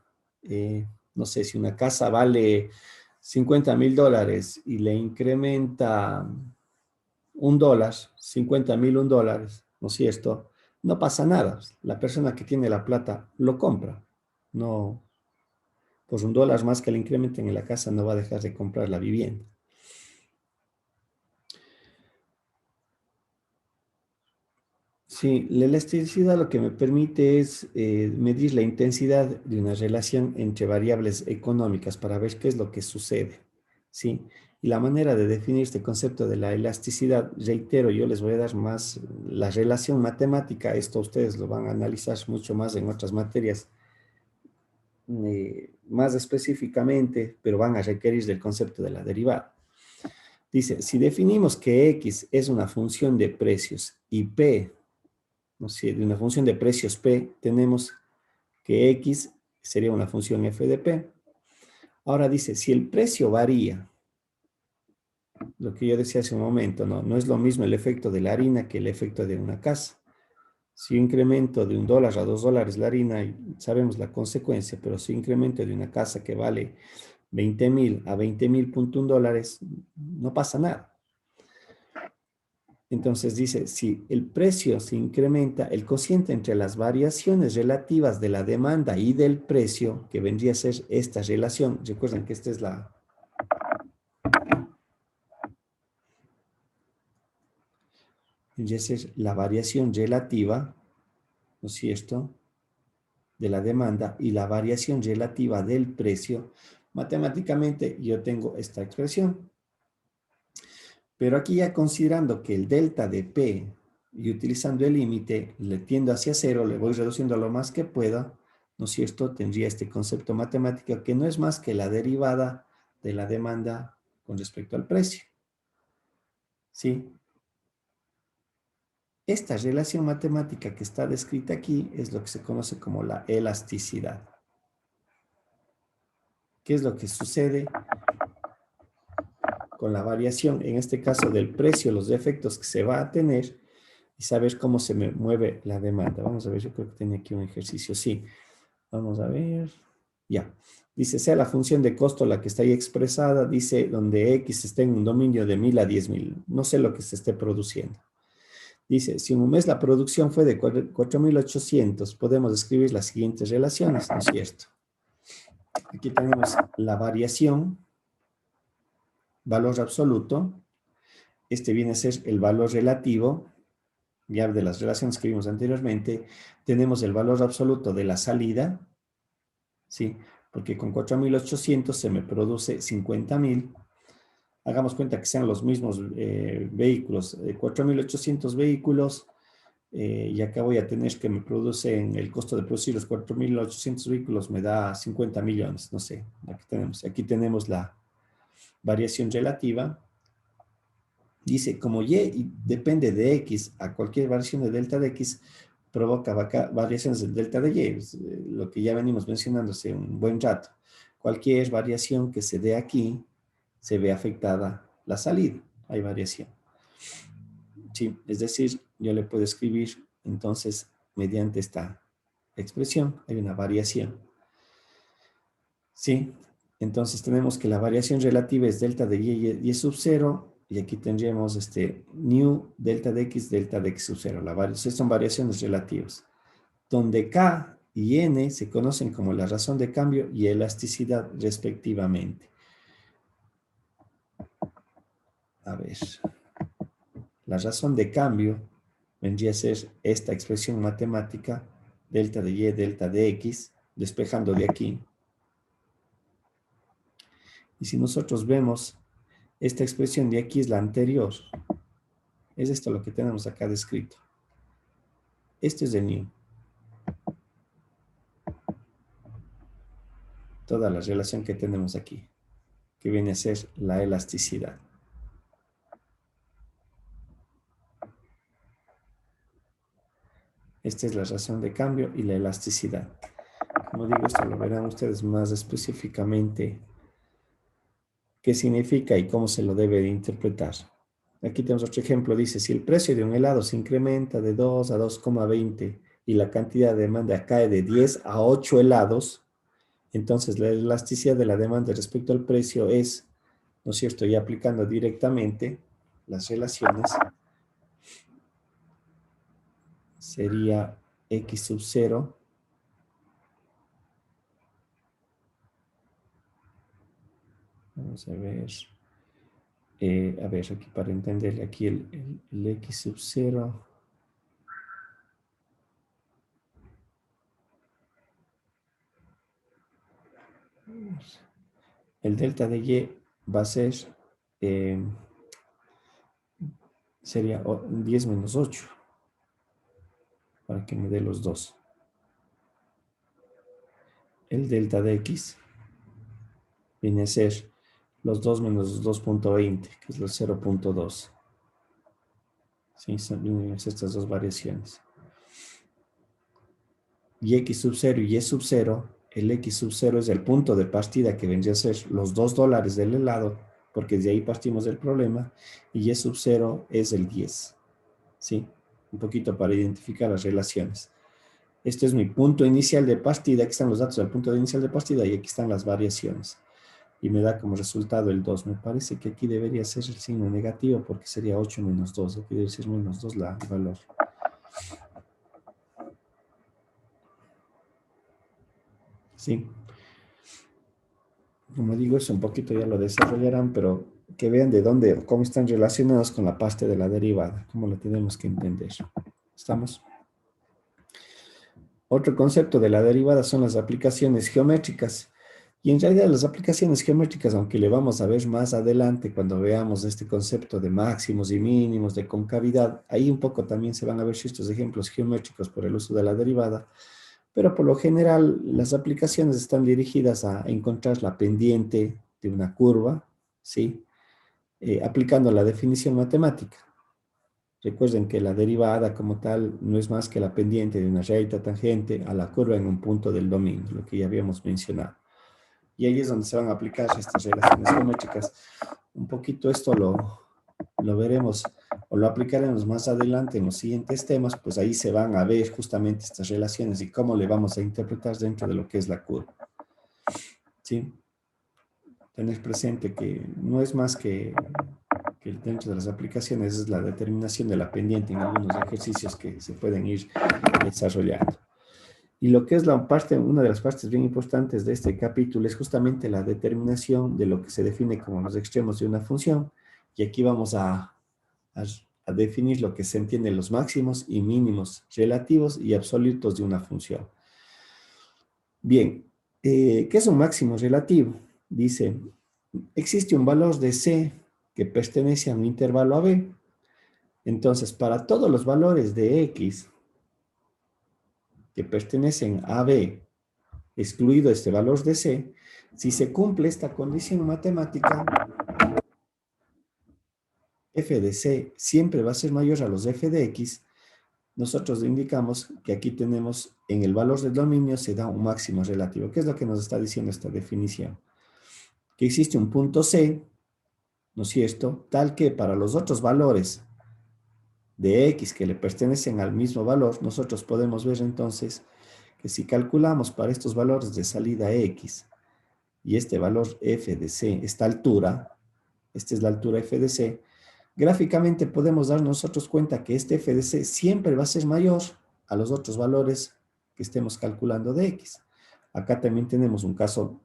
no sé, si una casa vale $50,000 y le incrementa $1, 50,000, $1, ¿no es cierto? No pasa nada. La persona que tiene la plata lo compra. No, pues $1 más que le incrementen en la casa no va a dejar de comprar la vivienda. Sí, la elasticidad lo que me permite es medir la intensidad de una relación entre variables económicas para ver qué es lo que sucede, ¿sí? Y la manera de definir este concepto de la elasticidad, reitero, yo les voy a dar más la relación matemática, esto ustedes lo van a analizar mucho más en otras materias, más específicamente, pero van a requerir del concepto de la derivada. Dice, si definimos que X es una función de precios y P, ¿no? Si de una función de precios P tenemos que X sería una función f de P. Ahora dice, si el precio varía, lo que yo decía hace un momento, no es lo mismo el efecto de la harina que el efecto de una casa. Si yo incremento de $1 a $2 la harina, sabemos la consecuencia, pero si incremento de una casa que vale 20,000 a 20,000.1 dólares, no pasa nada. Entonces dice, si el precio se incrementa, el cociente entre las variaciones relativas de la demanda y del precio, que vendría a ser esta relación, recuerden que esta es vendría a ser la variación relativa, ¿no es cierto?, de la demanda y la variación relativa del precio. Matemáticamente yo tengo esta expresión. Pero aquí ya considerando que el delta de P y utilizando el límite le tiendo hacia cero, le voy reduciendo lo más que pueda, ¿no es cierto? Tendría este concepto matemático que no es más que la derivada de la demanda con respecto al precio. ¿Sí? Esta relación matemática que está descrita aquí es lo que se conoce como la elasticidad. ¿Qué es lo que sucede con la variación, en este caso del precio, los efectos que se va a tener y saber cómo se mueve la demanda? Vamos a ver, yo creo que tenía aquí un ejercicio, sí. Vamos a ver, ya. Dice, sea la función de costo la que está ahí expresada, dice, donde X esté en un dominio de 1,000 a 10,000. No sé lo que se esté produciendo. Dice, si en un mes la producción fue de 4,800, podemos escribir las siguientes relaciones, ¿no es cierto? Aquí tenemos la variación, valor absoluto. Este viene a ser el valor relativo, ya de las relaciones que vimos anteriormente. Tenemos el valor absoluto de la salida, ¿sí? Porque con 4,800 se me produce 50,000. Hagamos cuenta que sean los mismos vehículos, 4,800 vehículos, y acá voy a tener que me producen el costo de producir los 4,800 vehículos, me da 50 millones, no sé, aquí tenemos la variación relativa. Dice, como Y depende de X a cualquier variación de delta de X, provoca variaciones del delta de y, es, lo que ya venimos mencionando hace un buen rato. Cualquier variación que se dé aquí, se ve afectada la salida, hay variación. Sí, es decir, yo le puedo escribir, entonces, mediante esta expresión, hay una variación. Sí, entonces tenemos que la variación relativa es delta de y sub 0, y aquí tendríamos nu delta de x sub 0. Son variaciones relativas, donde k y n se conocen como la razón de cambio y elasticidad respectivamente. A ver, la razón de cambio vendría a ser esta expresión matemática, delta de y, delta de x, despejando de aquí. Y si nosotros vemos, esta expresión de aquí es la anterior. Es esto lo que tenemos acá descrito. Este es el nu. Toda la relación que tenemos aquí, que viene a ser la elasticidad. Esta es la razón de cambio y la elasticidad. Como digo, esto lo verán ustedes más específicamente qué significa y cómo se lo debe de interpretar. Aquí tenemos otro ejemplo, dice, si el precio de un helado se incrementa de 2 a 2,20 y la cantidad de demanda cae de 10 a 8 helados, entonces la elasticidad de la demanda respecto al precio es, ¿no es cierto? Y aplicando directamente las relaciones, sería x sub 0 vamos a ver aquí para entenderle aquí el x sub 0 el delta de y va a ser sería 10 menos 8 para que me dé los dos. El delta de x viene a ser los 2 menos 2,20, que es los 0,2. Sí, son estas dos variaciones. Y x sub 0 y y sub 0, el x sub 0 es el punto de partida que vendría a ser los $2 del helado, porque de ahí partimos del problema, y y sub 0 es el 10. ¿Sí? Un poquito para identificar las relaciones. Este es mi punto inicial de partida, aquí están los datos del punto inicial de partida y aquí están las variaciones. Y me da como resultado el 2. Me parece que aquí debería ser el signo negativo porque sería 8 menos 2. Aquí debe ser menos 2 el valor. Sí. Como digo, eso un poquito ya lo desarrollarán, pero que vean de dónde, cómo están relacionados con la parte de la derivada, cómo lo tenemos que entender. ¿Estamos? Otro concepto de la derivada son las aplicaciones geométricas. Y en realidad las aplicaciones geométricas, aunque le vamos a ver más adelante cuando veamos este concepto de máximos y mínimos, de concavidad, ahí un poco también se van a ver estos ejemplos geométricos por el uso de la derivada, pero por lo general las aplicaciones están dirigidas a encontrar la pendiente de una curva, ¿sí? Aplicando la definición matemática. Recuerden que la derivada como tal no es más que la pendiente de una recta tangente a la curva en un punto del dominio, lo que ya habíamos mencionado. Y ahí es donde se van a aplicar estas relaciones geométricas. Un poquito esto lo veremos o lo aplicaremos más adelante en los siguientes temas, pues ahí se van a ver justamente estas relaciones y cómo le vamos a interpretar dentro de lo que es la curva. ¿Sí? Tener presente que no es más que dentro de las aplicaciones es la determinación de la pendiente en algunos ejercicios que se pueden ir desarrollando. Y lo que es una de las partes bien importantes de este capítulo es justamente la determinación de lo que se define como los extremos de una función. Y aquí vamos a definir lo que se entiende los máximos y mínimos relativos y absolutos de una función. Bien, ¿qué es un máximo relativo? Dice, existe un valor de C que pertenece a un intervalo AB. Entonces, para todos los valores de X que pertenecen a B, excluido este valor de C, si se cumple esta condición matemática, f de C siempre va a ser mayor a los f de X, nosotros indicamos que aquí tenemos, en el valor del dominio se da un máximo relativo. ¿Qué es lo que nos está diciendo esta definición? Que existe un punto C, ¿no es cierto? Tal que para los otros valores de X que le pertenecen al mismo valor, nosotros podemos ver entonces que si calculamos para estos valores de salida X y este valor f de c, esta altura, esta es la altura f de c, gráficamente podemos dar nosotros cuenta que este f de c siempre va a ser mayor a los otros valores que estemos calculando de x. Acá también tenemos un caso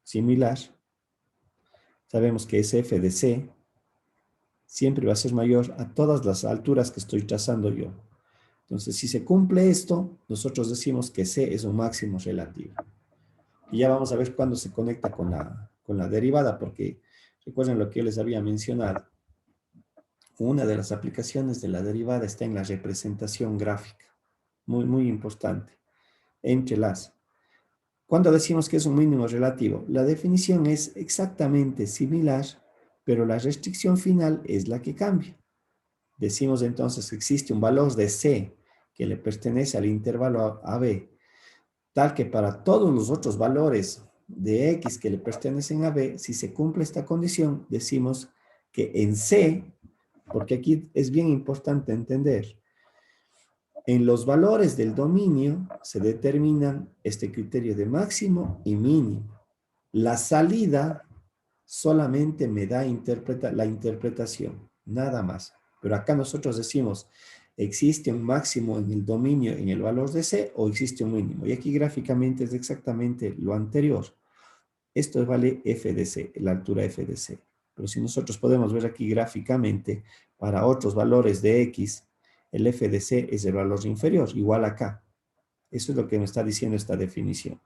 similar. Sabemos que ese f de c siempre va a ser mayor a todas las alturas que estoy trazando yo. Entonces, si se cumple esto, nosotros decimos que c es un máximo relativo. Y ya vamos a ver cuándo se conecta con la derivada, porque recuerden lo que yo les había mencionado. Una de las aplicaciones de la derivada está en la representación gráfica. Muy, muy importante. Entre las. Cuando decimos que es un mínimo relativo, la definición es exactamente similar, pero la restricción final es la que cambia. Decimos entonces que existe un valor de C que le pertenece al intervalo AB, tal que para todos los otros valores de X que le pertenecen a B, si se cumple esta condición, decimos que en C, porque aquí es bien importante entender, en los valores del dominio se determinan este criterio de máximo y mínimo. La salida solamente me da la interpretación, nada más. Pero acá nosotros decimos, ¿existe un máximo en el dominio en el valor de C o existe un mínimo? Y aquí gráficamente es exactamente lo anterior. Esto vale f de c, la altura f de c. Pero si nosotros podemos ver aquí gráficamente, para otros valores de x, el f de c es el valor inferior, igual acá. Eso es lo que me está diciendo esta definición.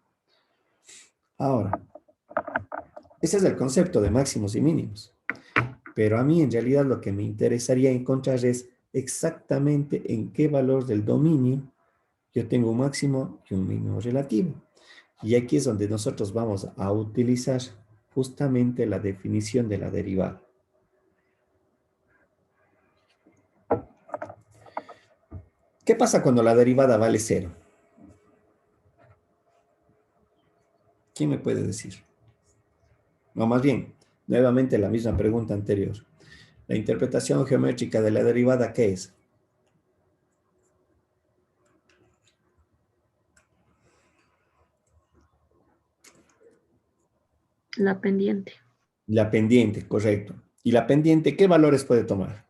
Ahora, ese es el concepto de máximos y mínimos. Pero a mí en realidad lo que me interesaría encontrar es exactamente en qué valor del dominio yo tengo un máximo y un mínimo relativo. Y aquí es donde nosotros vamos a utilizar justamente la definición de la derivada. ¿Qué pasa cuando la derivada vale 0? ¿Quién me puede decir? No, más bien, nuevamente la misma pregunta anterior. La interpretación geométrica de la derivada, ¿qué es? La pendiente. La pendiente, correcto. ¿Y la pendiente qué valores puede tomar?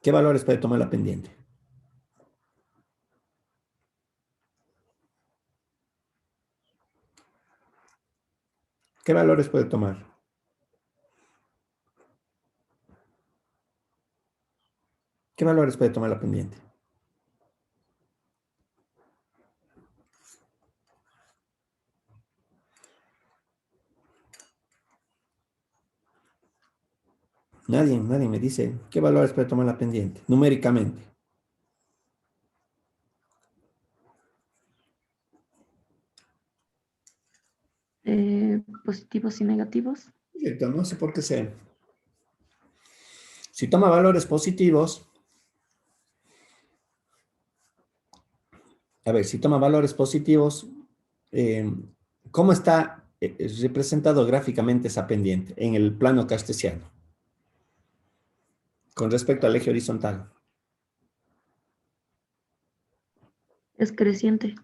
¿Qué valores puede tomar la pendiente? ¿Qué valores puede tomar? ¿Qué valores puede tomar la pendiente? Nadie me dice qué valores puede tomar la pendiente, numéricamente. Positivos y negativos. Correcto, no sé por qué sea. Si toma valores positivos, a ver, si toma valores positivos, ¿cómo está representado gráficamente esa pendiente en el plano cartesiano? Con respecto al eje horizontal. Es creciente.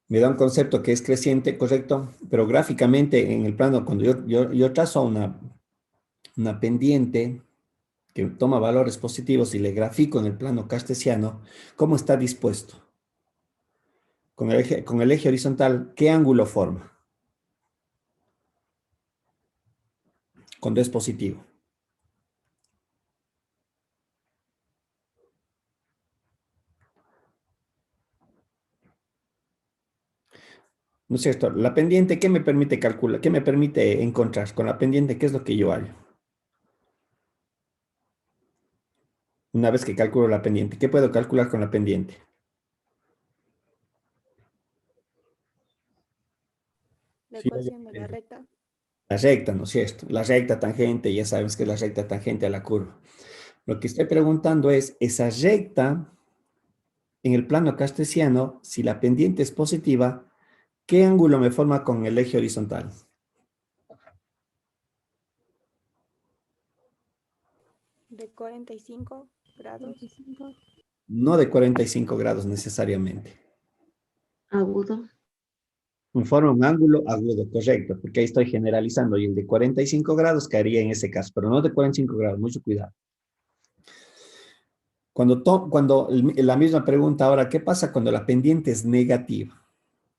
Me da un concepto que es creciente, correcto, pero gráficamente en el plano, cuando yo trazo una pendiente que toma valores positivos y le grafico en el plano cartesiano, ¿cómo está dispuesto? Con el eje horizontal, ¿qué ángulo forma? Cuando es positivo. ¿No es cierto? La pendiente, ¿qué me permite calcular? ¿Qué me permite encontrar? Con la pendiente, ¿qué es lo que yo hallo? Una vez que calculo la pendiente, ¿qué puedo calcular con la pendiente? La Sí, ecuación de la recta. la recta, ¿no es cierto? La recta tangente, ya sabes que es la recta tangente a la curva. Lo que estoy preguntando es, esa recta en el plano cartesiano, si la pendiente es positiva, ¿qué ángulo me forma con el eje horizontal? De 45 grados. No de 45 grados necesariamente. Agudo. Me forma un ángulo agudo, correcto, porque ahí estoy generalizando y el de 45 grados caería en ese caso, pero no de 45 grados, mucho cuidado. La misma pregunta ahora, ¿qué pasa cuando la pendiente es negativa?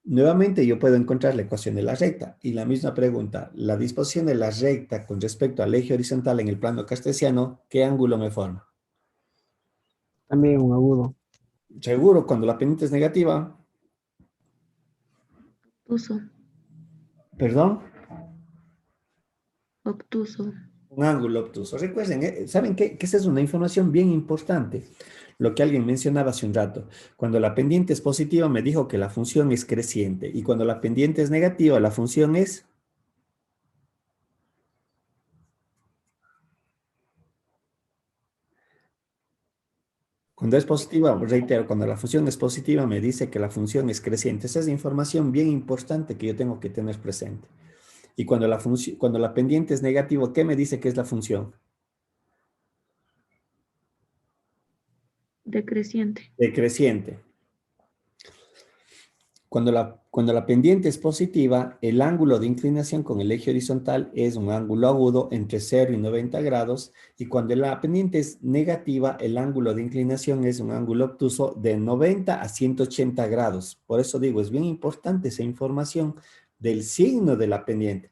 Nuevamente yo puedo encontrar la ecuación de la recta y la misma pregunta, la disposición de la recta con respecto al eje horizontal en el plano cartesiano, ¿qué ángulo me forma? También un agudo. Seguro, cuando la pendiente es negativa, Obtuso. perdón, Obtuso. un ángulo obtuso. Recuerden, ¿saben qué? Que esa es una información bien importante. Lo que alguien mencionaba hace un rato. Cuando la pendiente es positiva, me dijo que la función es creciente. Y cuando la pendiente es negativa, la función es... Cuando es positiva, reitero, cuando la función es positiva, me dice que la función es creciente. Esa es información bien importante que yo tengo que tener presente. Y cuando la pendiente es negativa, ¿qué me dice que es la función? Decreciente. Decreciente. Cuando la pendiente es positiva, el ángulo de inclinación con el eje horizontal es un ángulo agudo entre 0 y 90 grados, y cuando la pendiente es negativa, el ángulo de inclinación es un ángulo obtuso de 90 a 180 grados. Por eso digo, es bien importante esa información del signo de la pendiente.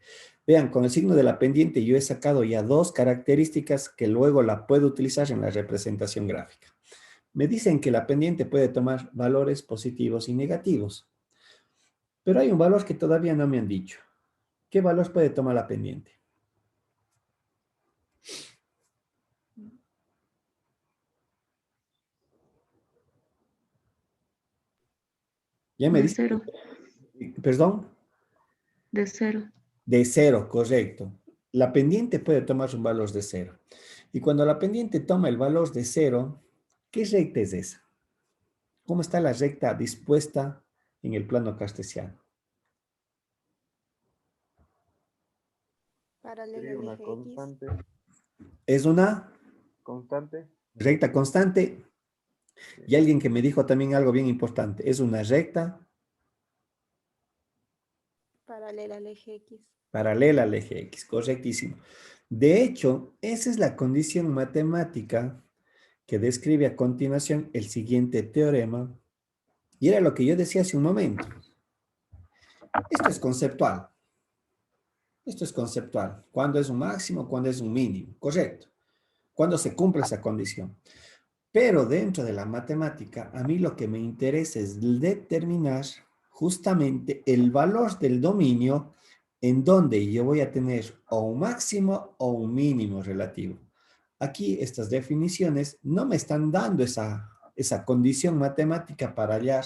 Vean, con el signo de la pendiente yo he sacado ya dos características que luego la puedo utilizar en la representación gráfica. Me dicen que la pendiente puede tomar valores positivos y negativos. Pero hay un valor que todavía no me han dicho. ¿Qué valor puede tomar la pendiente? Ya me De dice, cero. perdón, De cero. de cero, correcto. La pendiente puede tomar un valor de cero. Y cuando la pendiente toma el valor de cero, ¿qué recta es esa? ¿Cómo está la recta dispuesta en el plano cartesiano? Paralela Sería al una eje X. constante, ¿Es una constante, recta constante? Y alguien que me dijo también algo bien importante, es una recta Paralela al eje X. paralela al eje X, correctísimo. De hecho, esa es la condición matemática que describe a continuación el siguiente teorema, y era lo que yo decía hace un momento. Esto es conceptual. Esto es conceptual. ¿Cuándo es un máximo? ¿Cuándo es un mínimo? Correcto. ¿Cuándo se cumple esa condición? Pero dentro de la matemática, a mí lo que me interesa es determinar justamente el valor del dominio en donde yo voy a tener o un máximo o un mínimo relativo. Aquí estas definiciones no me están dando esa condición matemática para hallar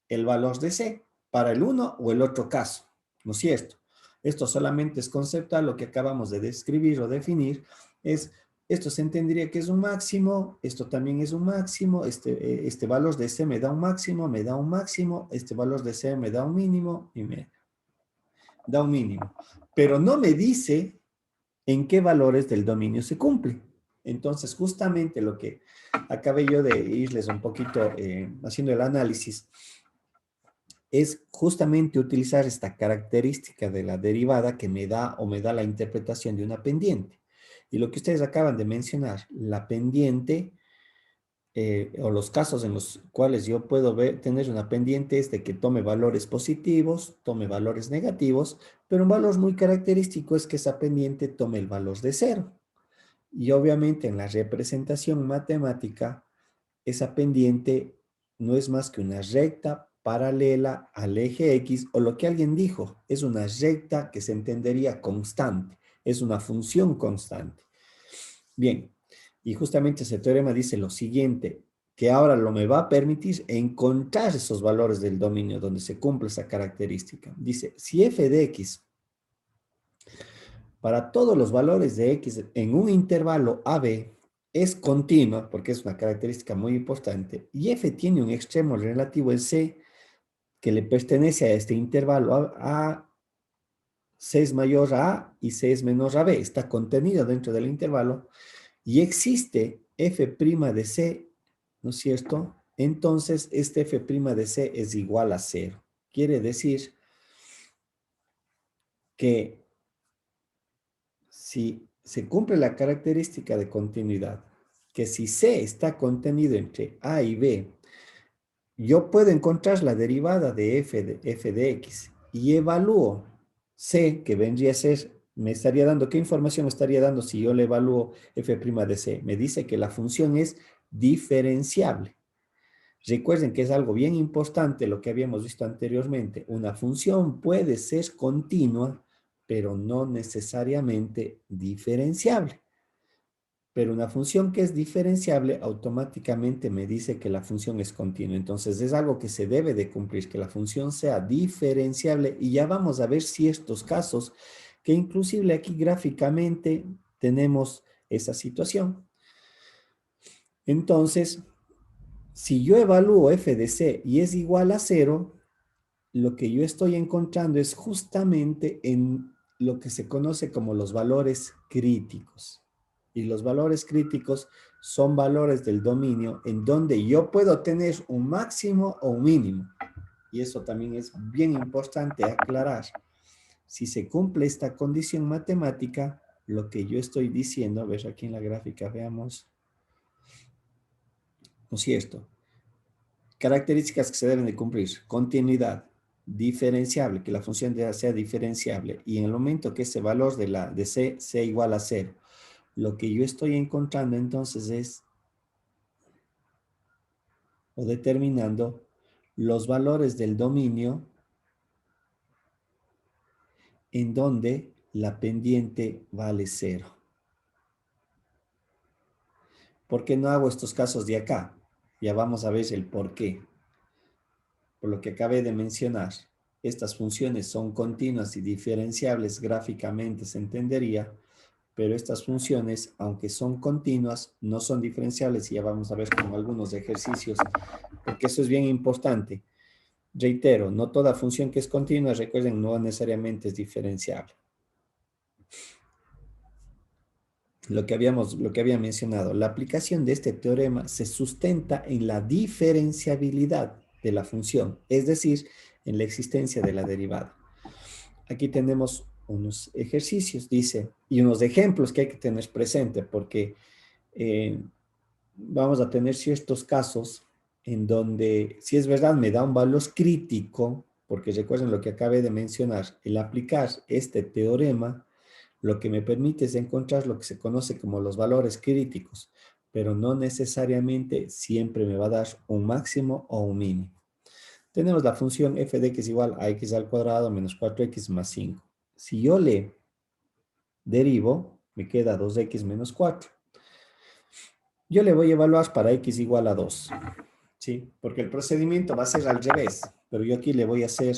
el valor de C para el uno o el otro caso, ¿no es cierto? Esto solamente es conceptual, lo que acabamos de describir o definir es, esto se entendería que es un máximo, esto también es un máximo, este valor de C me da un máximo, me da un máximo, este valor de C me da un mínimo y me da un mínimo. Pero no me dice en qué valores del dominio se cumple. Entonces, justamente lo que acabé yo de irles un poquito haciendo el análisis es justamente utilizar esta característica de la derivada que me da o me da la interpretación de una pendiente. Y lo que ustedes acaban de mencionar, la pendiente o los casos en los cuales yo puedo tener una pendiente es de que tome valores positivos, tome valores negativos, pero un valor muy característico es que esa pendiente tome el valor de cero. Y obviamente en la representación matemática, esa pendiente no es más que una recta paralela al eje X, o lo que alguien dijo, es una recta que se entendería constante, es una función constante. Bien, y justamente ese teorema dice lo siguiente, que ahora lo me va a permitir encontrar esos valores del dominio donde se cumple esa característica. Dice, si f de x para todos los valores de x en un intervalo AB es continua, porque es una característica muy importante, y f tiene un extremo relativo en C que le pertenece a este intervalo A, C es mayor a A y C es menor a B, está contenido dentro del intervalo, y existe f' de C, ¿no es cierto? Entonces, este f' de C es igual a 0. Quiere decir que si se cumple la característica de continuidad, que si C está contenido entre A y B, yo puedo encontrar la derivada de f de x y evalúo C, que vendría a ser, me estaría dando, ¿qué información me estaría dando si yo le evalúo f' de C? Me dice que la función es diferenciable. Recuerden que es algo bien importante lo que habíamos visto anteriormente. Una función puede ser continua, pero no necesariamente diferenciable. Pero una función que es diferenciable automáticamente me dice que la función es continua. Entonces es algo que se debe de cumplir, que la función sea diferenciable. Y ya vamos a ver ciertos casos que inclusive aquí gráficamente tenemos esa situación. Entonces, si yo evalúo f de c y es igual a 0, lo que yo estoy encontrando es justamente en lo que se conoce como los valores críticos. Y los valores críticos son valores del dominio en donde yo puedo tener un máximo o un mínimo. Y eso también es bien importante aclarar. Si se cumple esta condición matemática, lo que yo estoy diciendo, a ver aquí en la gráfica, veamos, ¿no es cierto? Características que se deben de cumplir. Continuidad, diferenciable, que la función sea diferenciable. Y en el momento que ese valor de C sea igual a 0, lo que yo estoy encontrando entonces es, o determinando, los valores del dominio en donde la pendiente vale 0. ¿Por qué no hago estos casos de acá? Ya vamos a ver el por qué. Por lo que acabé de mencionar, estas funciones son continuas y diferenciables gráficamente, se entendería, pero estas funciones, aunque son continuas, no son diferenciables y ya vamos a ver con algunos ejercicios, porque eso es bien importante. Reitero, no toda función que es continua, recuerden, no necesariamente es diferenciable. Lo que había mencionado, la aplicación de este teorema se sustenta en la diferenciabilidad de la función, es decir, en la existencia de la derivada. Aquí tenemos unos ejercicios, dice, y unos ejemplos que hay que tener presente, porque vamos a tener ciertos casos en donde, si es verdad, me da un valor crítico, porque recuerden lo que acabé de mencionar, el aplicar este teorema, lo que me permite es encontrar lo que se conoce como los valores críticos, pero no necesariamente siempre me va a dar un máximo o un mínimo. Tenemos la función f de x igual a x al cuadrado menos 4x más 5. Si yo le derivo, me queda 2x menos 4. Yo le voy a evaluar para x igual a 2. ¿Sí? Porque el procedimiento va a ser al revés, pero yo aquí le voy a hacer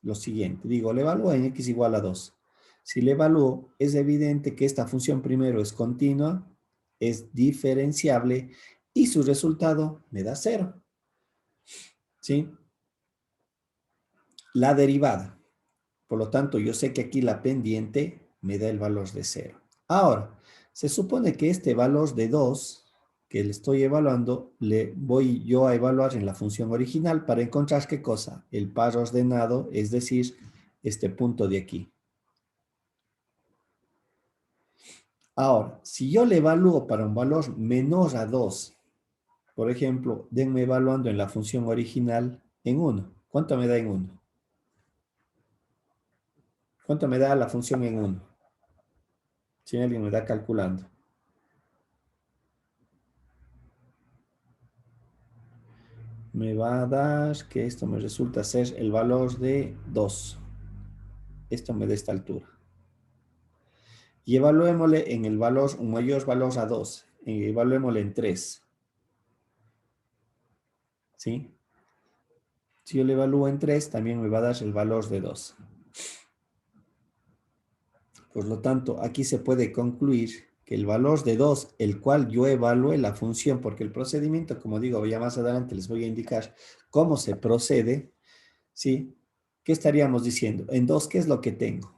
lo siguiente. Digo, le evalúo en x igual a 2. Si le evalúo, es evidente que esta función primero es continua, es diferenciable y su resultado me da 0. ¿Sí? La derivada. Por lo tanto, yo sé que aquí la pendiente me da el valor de 0. Ahora, se supone que este valor de 2 que le estoy evaluando, le voy yo a evaluar en la función original para encontrar ¿qué cosa? El par ordenado, es decir, este punto de aquí. Ahora, si yo le evalúo para un valor menor a 2, por ejemplo, denme evaluando en la función original en 1. ¿Cuánto me da en 1? ¿Cuánto me da la función en 1? Si alguien me da calculando. Me va a dar que esto me resulta ser el valor de 2. Esto me da esta altura. Y evaluémosle en el valor, un mayor valor a 2. Evaluémosle en 3. ¿sí? Si yo le evalúo en 3, también me va a dar el valor de 2. Por lo tanto, aquí se puede concluir que el valor de 2, el cual yo evalúe la función, porque el procedimiento, como digo, ya más adelante les voy a indicar cómo se procede, ¿sí? ¿Qué estaríamos diciendo? En 2, ¿qué es lo que tengo?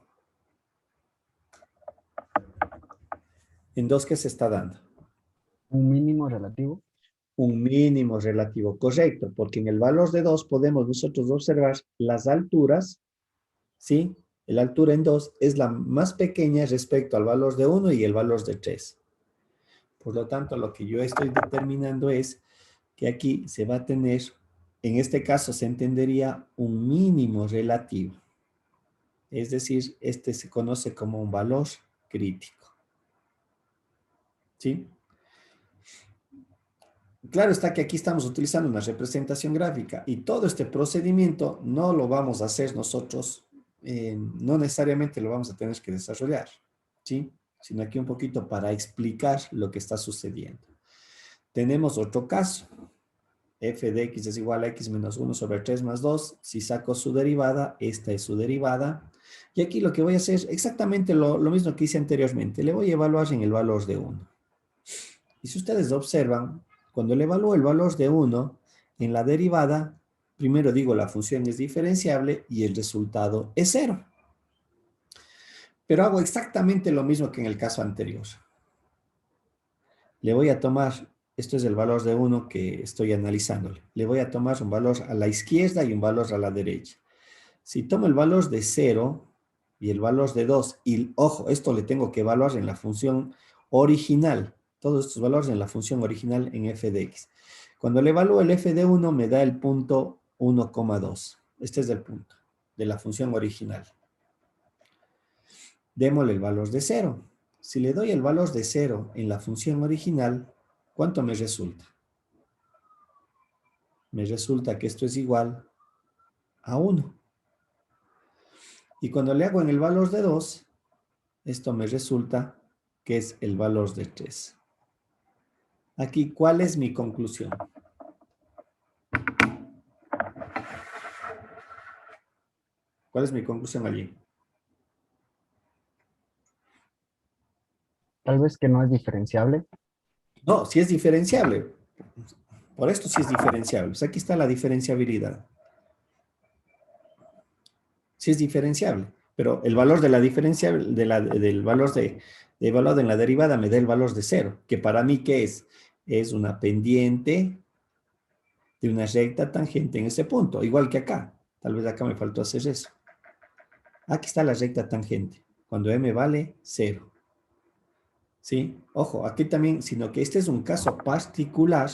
En 2, ¿qué se está dando? Un mínimo relativo. Un mínimo relativo, correcto, porque en el valor de 2 podemos nosotros observar las alturas, ¿sí? La altura en 2 es la más pequeña respecto al valor de 1 y el valor de 3. Por lo tanto, lo que yo estoy determinando es que aquí se va a tener, en este caso se entendería un mínimo relativo. Es decir, este se conoce como un valor crítico. ¿Sí? Claro está que aquí estamos utilizando una representación gráfica y todo este procedimiento no lo vamos a hacer nosotros, no necesariamente lo vamos a tener que desarrollar, ¿sí? Sino aquí un poquito para explicar lo que está sucediendo. Tenemos otro caso. F de x es igual a x menos 1 sobre 3 más 2. Si saco su derivada, esta es su derivada. Y aquí lo que voy a hacer es exactamente lo mismo que hice anteriormente. Le voy a evaluar en el valor de 1. Y si ustedes observan, cuando le evalúo el valor de 1, en la derivada, primero digo la función es diferenciable y el resultado es 0. Pero hago exactamente lo mismo que en el caso anterior. Le voy a tomar, esto es el valor de 1 que estoy analizándole. Le voy a tomar un valor a la izquierda y un valor a la derecha. Si tomo el valor de 0 y el valor de 2, y ojo, esto le tengo que evaluar en la función original. Todos estos valores en la función original en f de x. Cuando le evalúo el f de 1 me da el punto 1,2. Este es el punto de la función original. Démosle el valor de 0. Si le doy el valor de 0 en la función original, ¿cuánto me resulta? Me resulta que esto es igual a 1. Y cuando le hago en el valor de 2, esto me resulta que es el valor de 3. Aquí, ¿cuál es mi conclusión? ¿Cuál es mi conclusión allí? Tal vez que no es diferenciable. No, sí es diferenciable. Por esto sí es diferenciable. Pues aquí está la diferenciabilidad. Sí es diferenciable. Pero el valor de la diferencia, del valor evaluado en la derivada me da el valor de 0. Que para mí, ¿qué es? Es una pendiente de una recta tangente en ese punto. Igual que acá. Tal vez acá me faltó hacer eso. Aquí está la recta tangente. Cuando m vale 0. ¿Sí? Ojo, aquí también, sino que este es un caso particular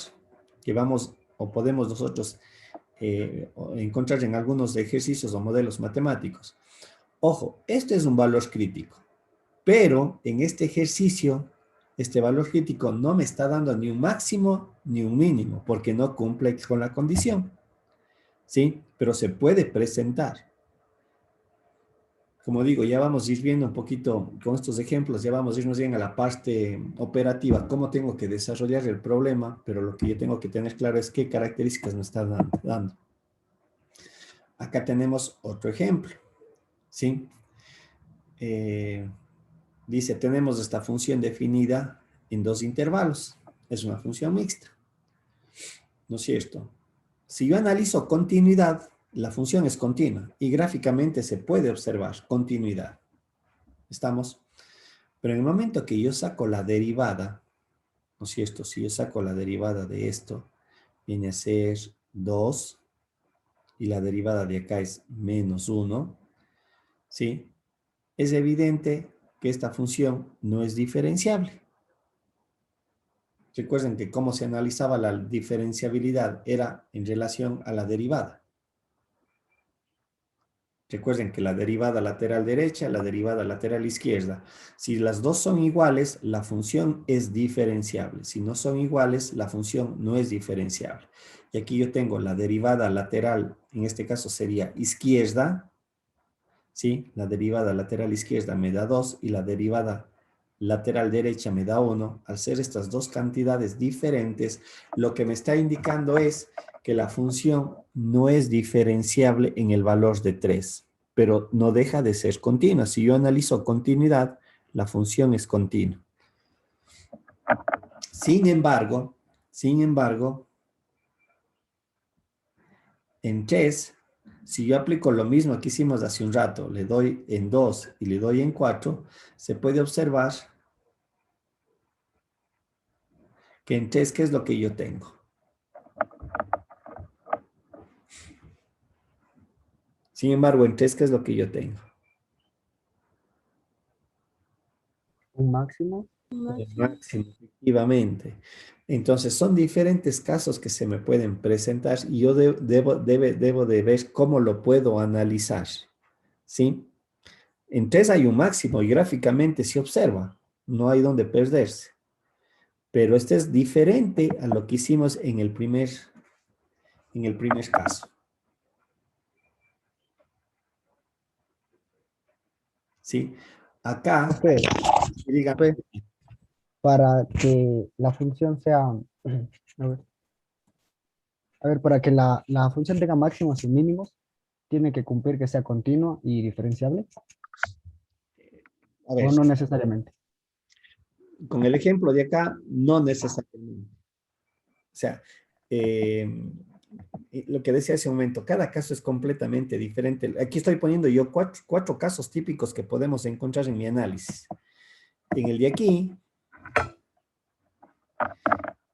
que vamos o podemos nosotros encontrar en algunos ejercicios o modelos matemáticos. Ojo, este es un valor crítico, pero en este ejercicio, este valor crítico no me está dando ni un máximo ni un mínimo, porque no cumple con la condición. ¿Sí? Pero se puede presentar. Como digo, ya vamos a ir viendo un poquito con estos ejemplos, ya vamos a irnos bien a la parte operativa, cómo tengo que desarrollar el problema, pero lo que yo tengo que tener claro es qué características me está dando. Acá tenemos otro ejemplo, ¿sí? Dice, tenemos esta función definida en 2 intervalos. Es una función mixta, ¿no es cierto? Si yo analizo continuidad, la función es continua y gráficamente se puede observar continuidad. ¿Estamos? Pero en el momento que yo saco la derivada, ¿no es cierto? Si yo saco la derivada de esto, viene a ser 2 y la derivada de acá es menos 1, ¿sí? Es evidente que esta función no es diferenciable. Recuerden que cómo se analizaba la diferenciabilidad era en relación a la derivada. Recuerden que la derivada lateral derecha, la derivada lateral izquierda. Si las dos son iguales, la función es diferenciable. Si no son iguales, la función no es diferenciable. Y aquí yo tengo la derivada lateral, en este caso sería izquierda. ¿Sí? La derivada lateral izquierda me da 2 y la derivada lateral derecha me da 1. Al ser estas dos cantidades diferentes, lo que me está indicando es que la función no es diferenciable en el valor de 3, pero no deja de ser continua. Si yo analizo continuidad, la función es continua. Sin embargo, en 3, si yo aplico lo mismo que hicimos hace un rato, le doy en 2 y le doy en 4, se puede observar que en 3, ¿qué es lo que yo tengo? Sin embargo, en 3, ¿qué es lo que yo tengo? Un máximo. El máximo, efectivamente. Entonces, son diferentes casos que se me pueden presentar y yo debo de ver cómo lo puedo analizar, ¿sí? En 3 hay un máximo y gráficamente se observa, no hay donde perderse. Pero este es diferente a lo que hicimos en el primer caso. ¿Sí? Acá, Profe, dígame, para que la función sea, para que la función tenga máximos y mínimos, tiene que cumplir que sea continua y diferenciable, a o ver, no necesariamente. con el ejemplo de acá, no necesariamente. O sea, lo que decía hace un momento, cada caso es completamente diferente. Aquí estoy poniendo yo cuatro casos típicos que podemos encontrar en mi análisis. En el de aquí,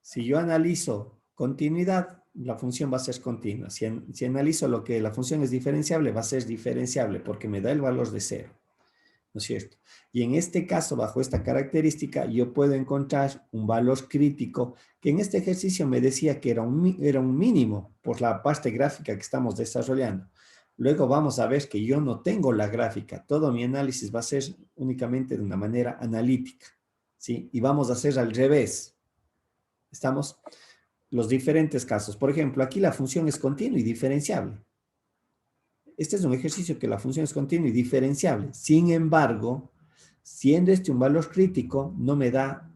si yo analizo continuidad, la función va a ser continua. Si analizo lo que la función es diferenciable, va a ser diferenciable porque me da el valor de 0. ¿No es cierto? Y en este caso, bajo esta característica, yo puedo encontrar un valor crítico que en este ejercicio me decía que era un mínimo por la parte gráfica que estamos desarrollando. Luego vamos a ver que yo no tengo la gráfica. Todo mi análisis va a ser únicamente de una manera analítica, ¿sí? Y vamos a hacer al revés. ¿Estamos? Los diferentes casos. Por ejemplo, aquí la función es continua y diferenciable. Este es un ejercicio que la función es continua y diferenciable. Sin embargo, siendo este un valor crítico, no me da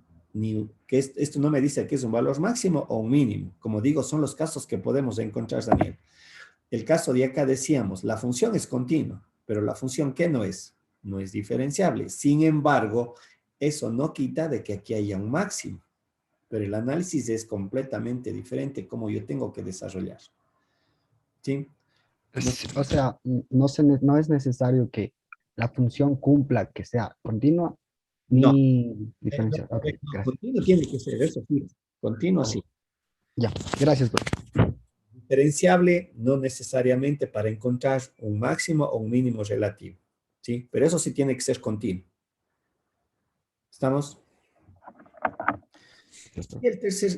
esto no me dice que es un valor máximo o un mínimo. Como digo, son los casos que podemos encontrar, Daniel. El caso de acá decíamos, la función es continua, pero la función ¿qué no es? No es diferenciable. Sin embargo, eso no quita de que aquí haya un máximo. Pero el análisis es completamente diferente como yo tengo que desarrollar. ¿Sí? O sea, no es necesario que la función cumpla que sea continua No. ni diferencial. Ok, No, gracias. continuo tiene que ser, eso sí. Continuo sí. Ya, gracias, profe. Diferenciable no necesariamente para encontrar un máximo o un mínimo relativo. ¿Sí? Pero eso sí tiene que ser continuo. ¿Estamos?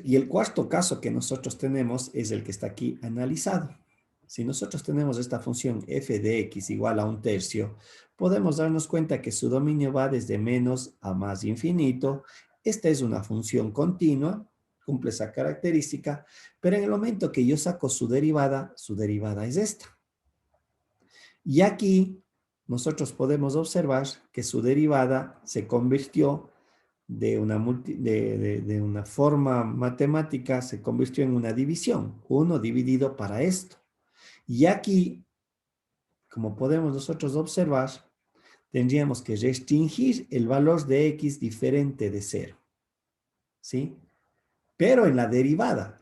Y el cuarto caso que nosotros tenemos es el que está aquí analizado. Si nosotros tenemos esta función f de x igual a 1/3, podemos darnos cuenta que su dominio va desde menos a más infinito. Esta es una función continua, cumple esa característica, pero en el momento que yo saco su derivada es esta. Y aquí nosotros podemos observar que su derivada se convirtió de una forma matemática, se convirtió en una división. 1 dividido para esto. Y aquí, como podemos nosotros observar, tendríamos que restringir el valor de x diferente de 0. ¿Sí? Pero en la derivada,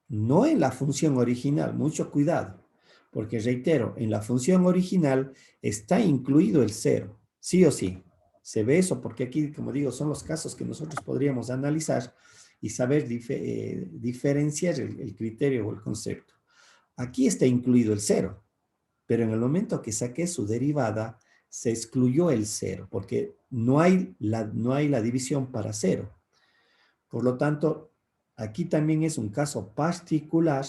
no en la función original. Mucho cuidado. Porque reitero, en la función original está incluido el 0. Sí o sí. Se ve eso porque aquí, como digo, son los casos que nosotros podríamos analizar y saber diferenciar el criterio o el concepto. Aquí está incluido el 0. Pero en el momento que saqué su derivada, se excluyó el 0, porque no hay la división para 0. Por lo tanto, aquí también es un caso particular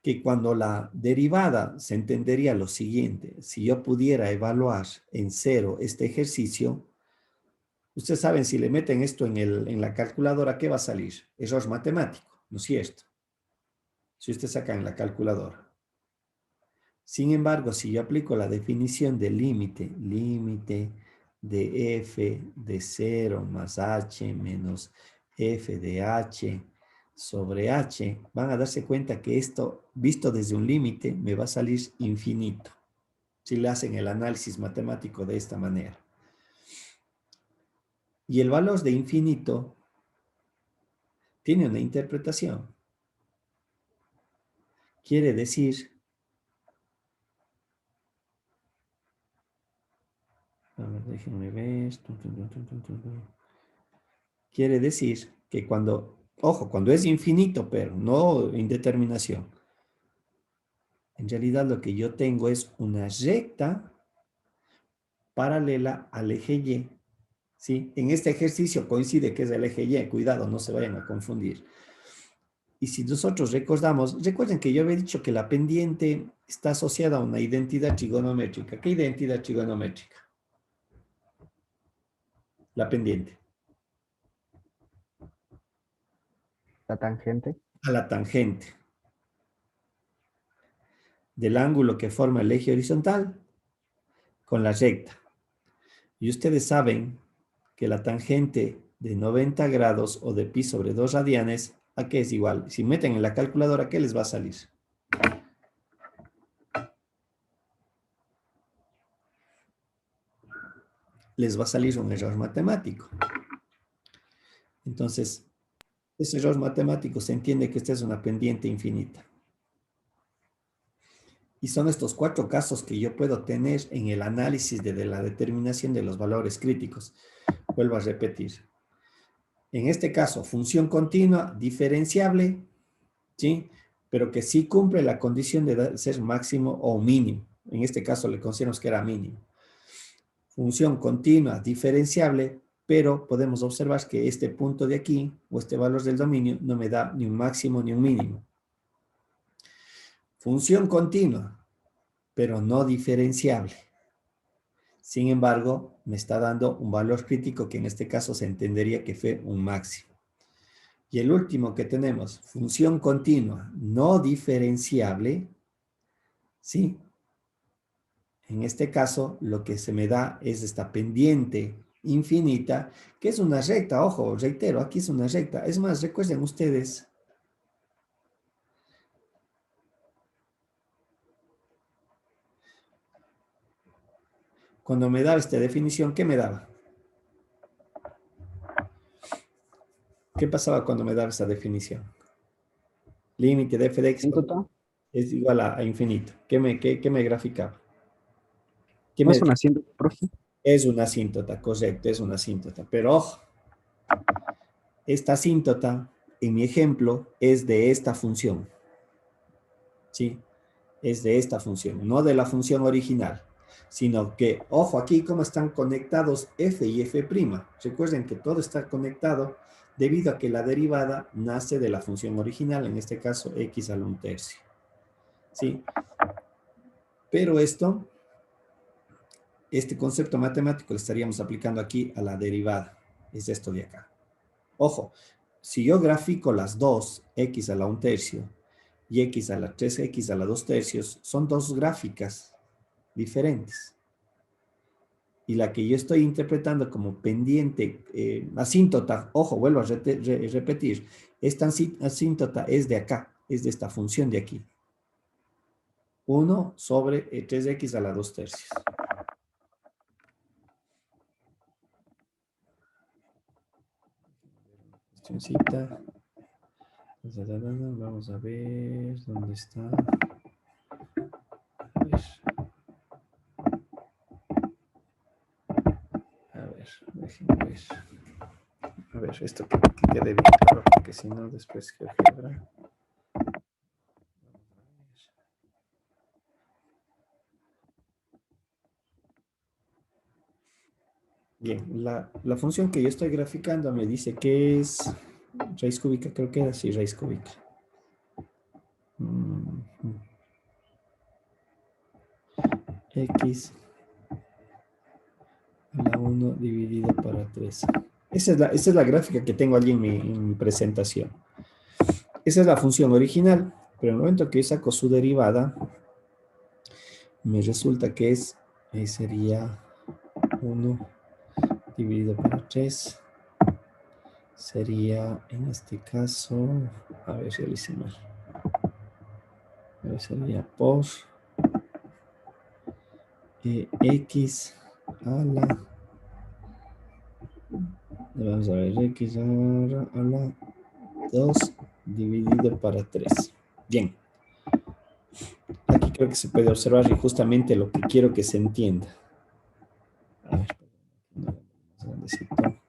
que cuando la derivada se entendería lo siguiente: si yo pudiera evaluar en 0 este ejercicio, ustedes saben, si le meten esto en la calculadora, ¿qué va a salir? Error matemático, ¿no es cierto? Si ustedes sacan en la calculadora. Sin embargo, si yo aplico la definición de límite de f de 0 más h menos f de h sobre h, van a darse cuenta que esto, visto desde un límite, me va a salir infinito. Si le hacen el análisis matemático de esta manera. Y el valor de infinito tiene una interpretación. Quiere decir, a ver, déjenme ver. Quiere decir que cuando, ojo, cuando es infinito, pero no indeterminación, en realidad lo que yo tengo es una recta paralela al eje Y. ¿Sí? En este ejercicio coincide que es el eje Y, cuidado, no se vayan a confundir. Y si nosotros recordamos, recuerden que yo había dicho que la pendiente está asociada a una identidad trigonométrica. ¿Qué identidad trigonométrica? La pendiente. La tangente. A la tangente del ángulo que forma el eje horizontal con la recta. Y ustedes saben que la tangente de 90 grados o de pi sobre 2 radianes, ¿a qué es igual? Si meten en la calculadora, ¿qué les va a salir? Les va a salir un error matemático. Entonces, ese error matemático se entiende que esta es una pendiente infinita. Y son estos 4 casos que yo puedo tener en el análisis de la determinación de los valores críticos. Vuelvo a repetir. En este caso, función continua, diferenciable, ¿sí? Pero que sí cumple la condición de ser máximo o mínimo. En este caso le consideramos que era mínimo. Función continua, diferenciable, pero podemos observar que este punto de aquí, o este valor del dominio, no me da ni un máximo ni un mínimo. Función continua, pero no diferenciable. Sin embargo, me está dando un valor crítico que en este caso se entendería que fue un máximo. Y el último que tenemos, función continua no diferenciable, ¿sí? En este caso, lo que se me da es esta pendiente infinita, que es una recta, ojo, reitero, aquí es una recta. Es más, recuerden ustedes, cuando me daba esta definición, ¿qué me daba? ¿Qué pasaba cuando me daba esa definición? Límite de f de x Asíntota. es igual a infinito. ¿Qué me graficaba? ¿Qué ¿No me es una asíntota, profe? Es una asíntota, correcto, es una asíntota. Pero ojo, esta asíntota, en mi ejemplo, es de esta función. ¿Sí? Es de esta función, no de la función original. Sino que, ojo, aquí cómo están conectados f y f'. Recuerden que todo está conectado debido a que la derivada nace de la función original, en este caso x al 1/3. ¿Sí? Pero este concepto matemático lo estaríamos aplicando aquí a la derivada. Es esto de acá. Ojo, si yo grafico las dos, x a la 1/3 y x a la 3x a la 2/3, son dos gráficas diferentes. Y la que yo estoy interpretando como pendiente, asíntota, ojo, vuelvo a repetir, esta asíntota es de acá, es de esta función de aquí. 1 sobre 3x a la 2/3. Cuestioncita. Vamos a ver dónde está. A ver, déjenme ver. A ver, esto que quede bien claro, porque si no, después que álgebra. Bien, la función que yo estoy graficando me dice que es raíz cúbica, creo que era así, raíz cúbica. X a la 1 dividido para 3. Esa es la gráfica que tengo allí en mi presentación. Esa es la función original, pero en el momento que yo saco su derivada, me resulta que sería 1 dividido por 3 sería, en este caso, a ver si lo hice mal. A ver, sería por x a la, vamos a ver, x a la 2 dividido para 3. Bien. Aquí creo que se puede observar justamente lo que quiero que se entienda. A ver, más grandecito. Ya.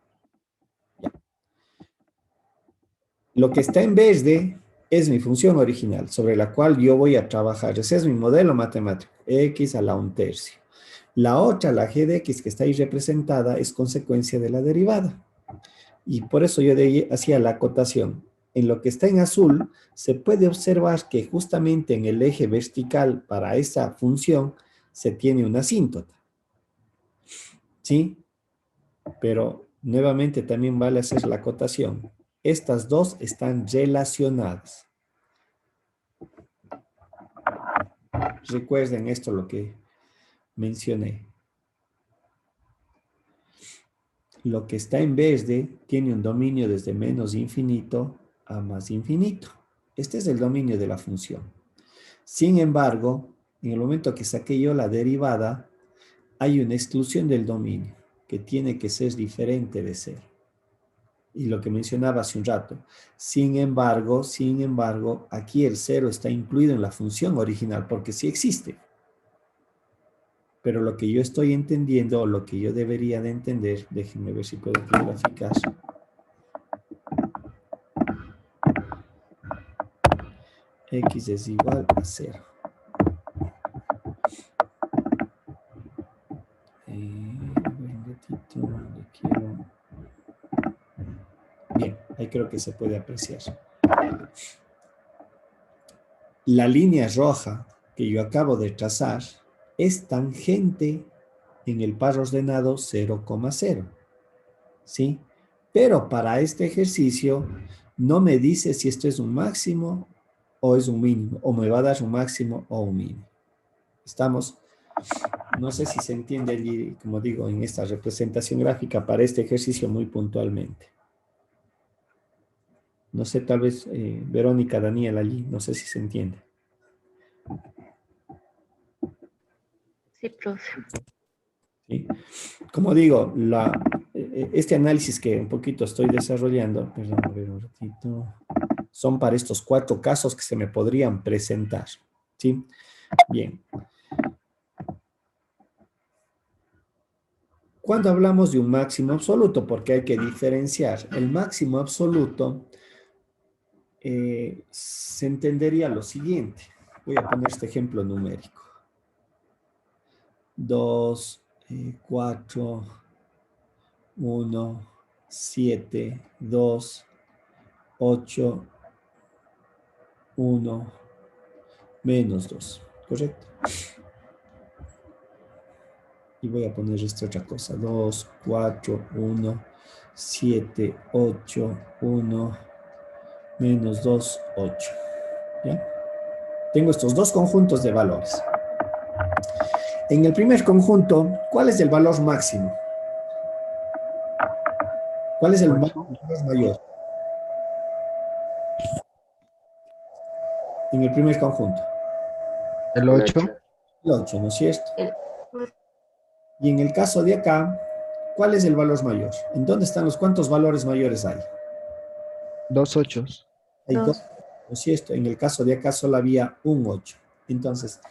Lo que está en verde es mi función original, sobre la cual yo voy a trabajar. Ese es mi modelo matemático, x a la 1/3. La otra, la g de x, que está ahí representada, es consecuencia de la derivada. Y por eso yo de ahí hacía la acotación. En lo que está en azul, se puede observar que justamente en el eje vertical para esa función se tiene una asíntota. ¿Sí? Pero nuevamente también vale hacer la acotación. Estas dos están relacionadas. Recuerden esto lo que mencioné. Lo que está en verde tiene un dominio desde menos infinito a más infinito. Este es el dominio de la función. Sin embargo, en el momento que saqué yo la derivada, hay una exclusión del dominio que tiene que ser diferente de cero. Y lo que mencionaba hace un rato. Sin embargo, aquí el cero está incluido en la función original porque sí existe. Pero lo que yo estoy entendiendo, o lo que yo debería de entender, déjenme ver si puedo graficar. X es igual a 0. Un ratito, le quiero... Bien, ahí creo que se puede apreciar. La línea roja que yo acabo de trazar es tangente en el par ordenado 0,0. ¿Sí? Pero para este ejercicio no me dice si esto es un máximo o es un mínimo, o me va a dar un máximo o un mínimo. Estamos, no sé si se entiende allí, como digo, en esta representación gráfica para este ejercicio muy puntualmente. No sé, tal vez Verónica, Daniel allí, no sé si se entiende. Sí, profe. ¿Sí? Como digo, este análisis que un poquito estoy desarrollando, perdón, a ver un ratito, son para estos 4 casos que se me podrían presentar. ¿Sí? Bien. Cuando hablamos de un máximo absoluto, porque hay que diferenciar, el máximo absoluto se entendería lo siguiente. Voy a poner este ejemplo numérico. 2, 4, 1, 7, 2, 8, 1, menos 2. ¿Correcto? Y voy a poner esta otra cosa. 2, 4, 1, 7, 8, 1, menos 2, 8. ¿Ya? Tengo estos dos conjuntos de valores. En el primer conjunto, ¿cuál es el valor máximo? ¿Cuál es el valor mayor? En el primer conjunto. El 8. El 8, ¿no es cierto? El- Y en el caso de acá, ¿cuál es el valor mayor? ¿En dónde están los cuántos valores mayores hay? 2 8. Hay 2, Dos. ¿no es cierto? En el caso de acá solo había un 8. Entonces,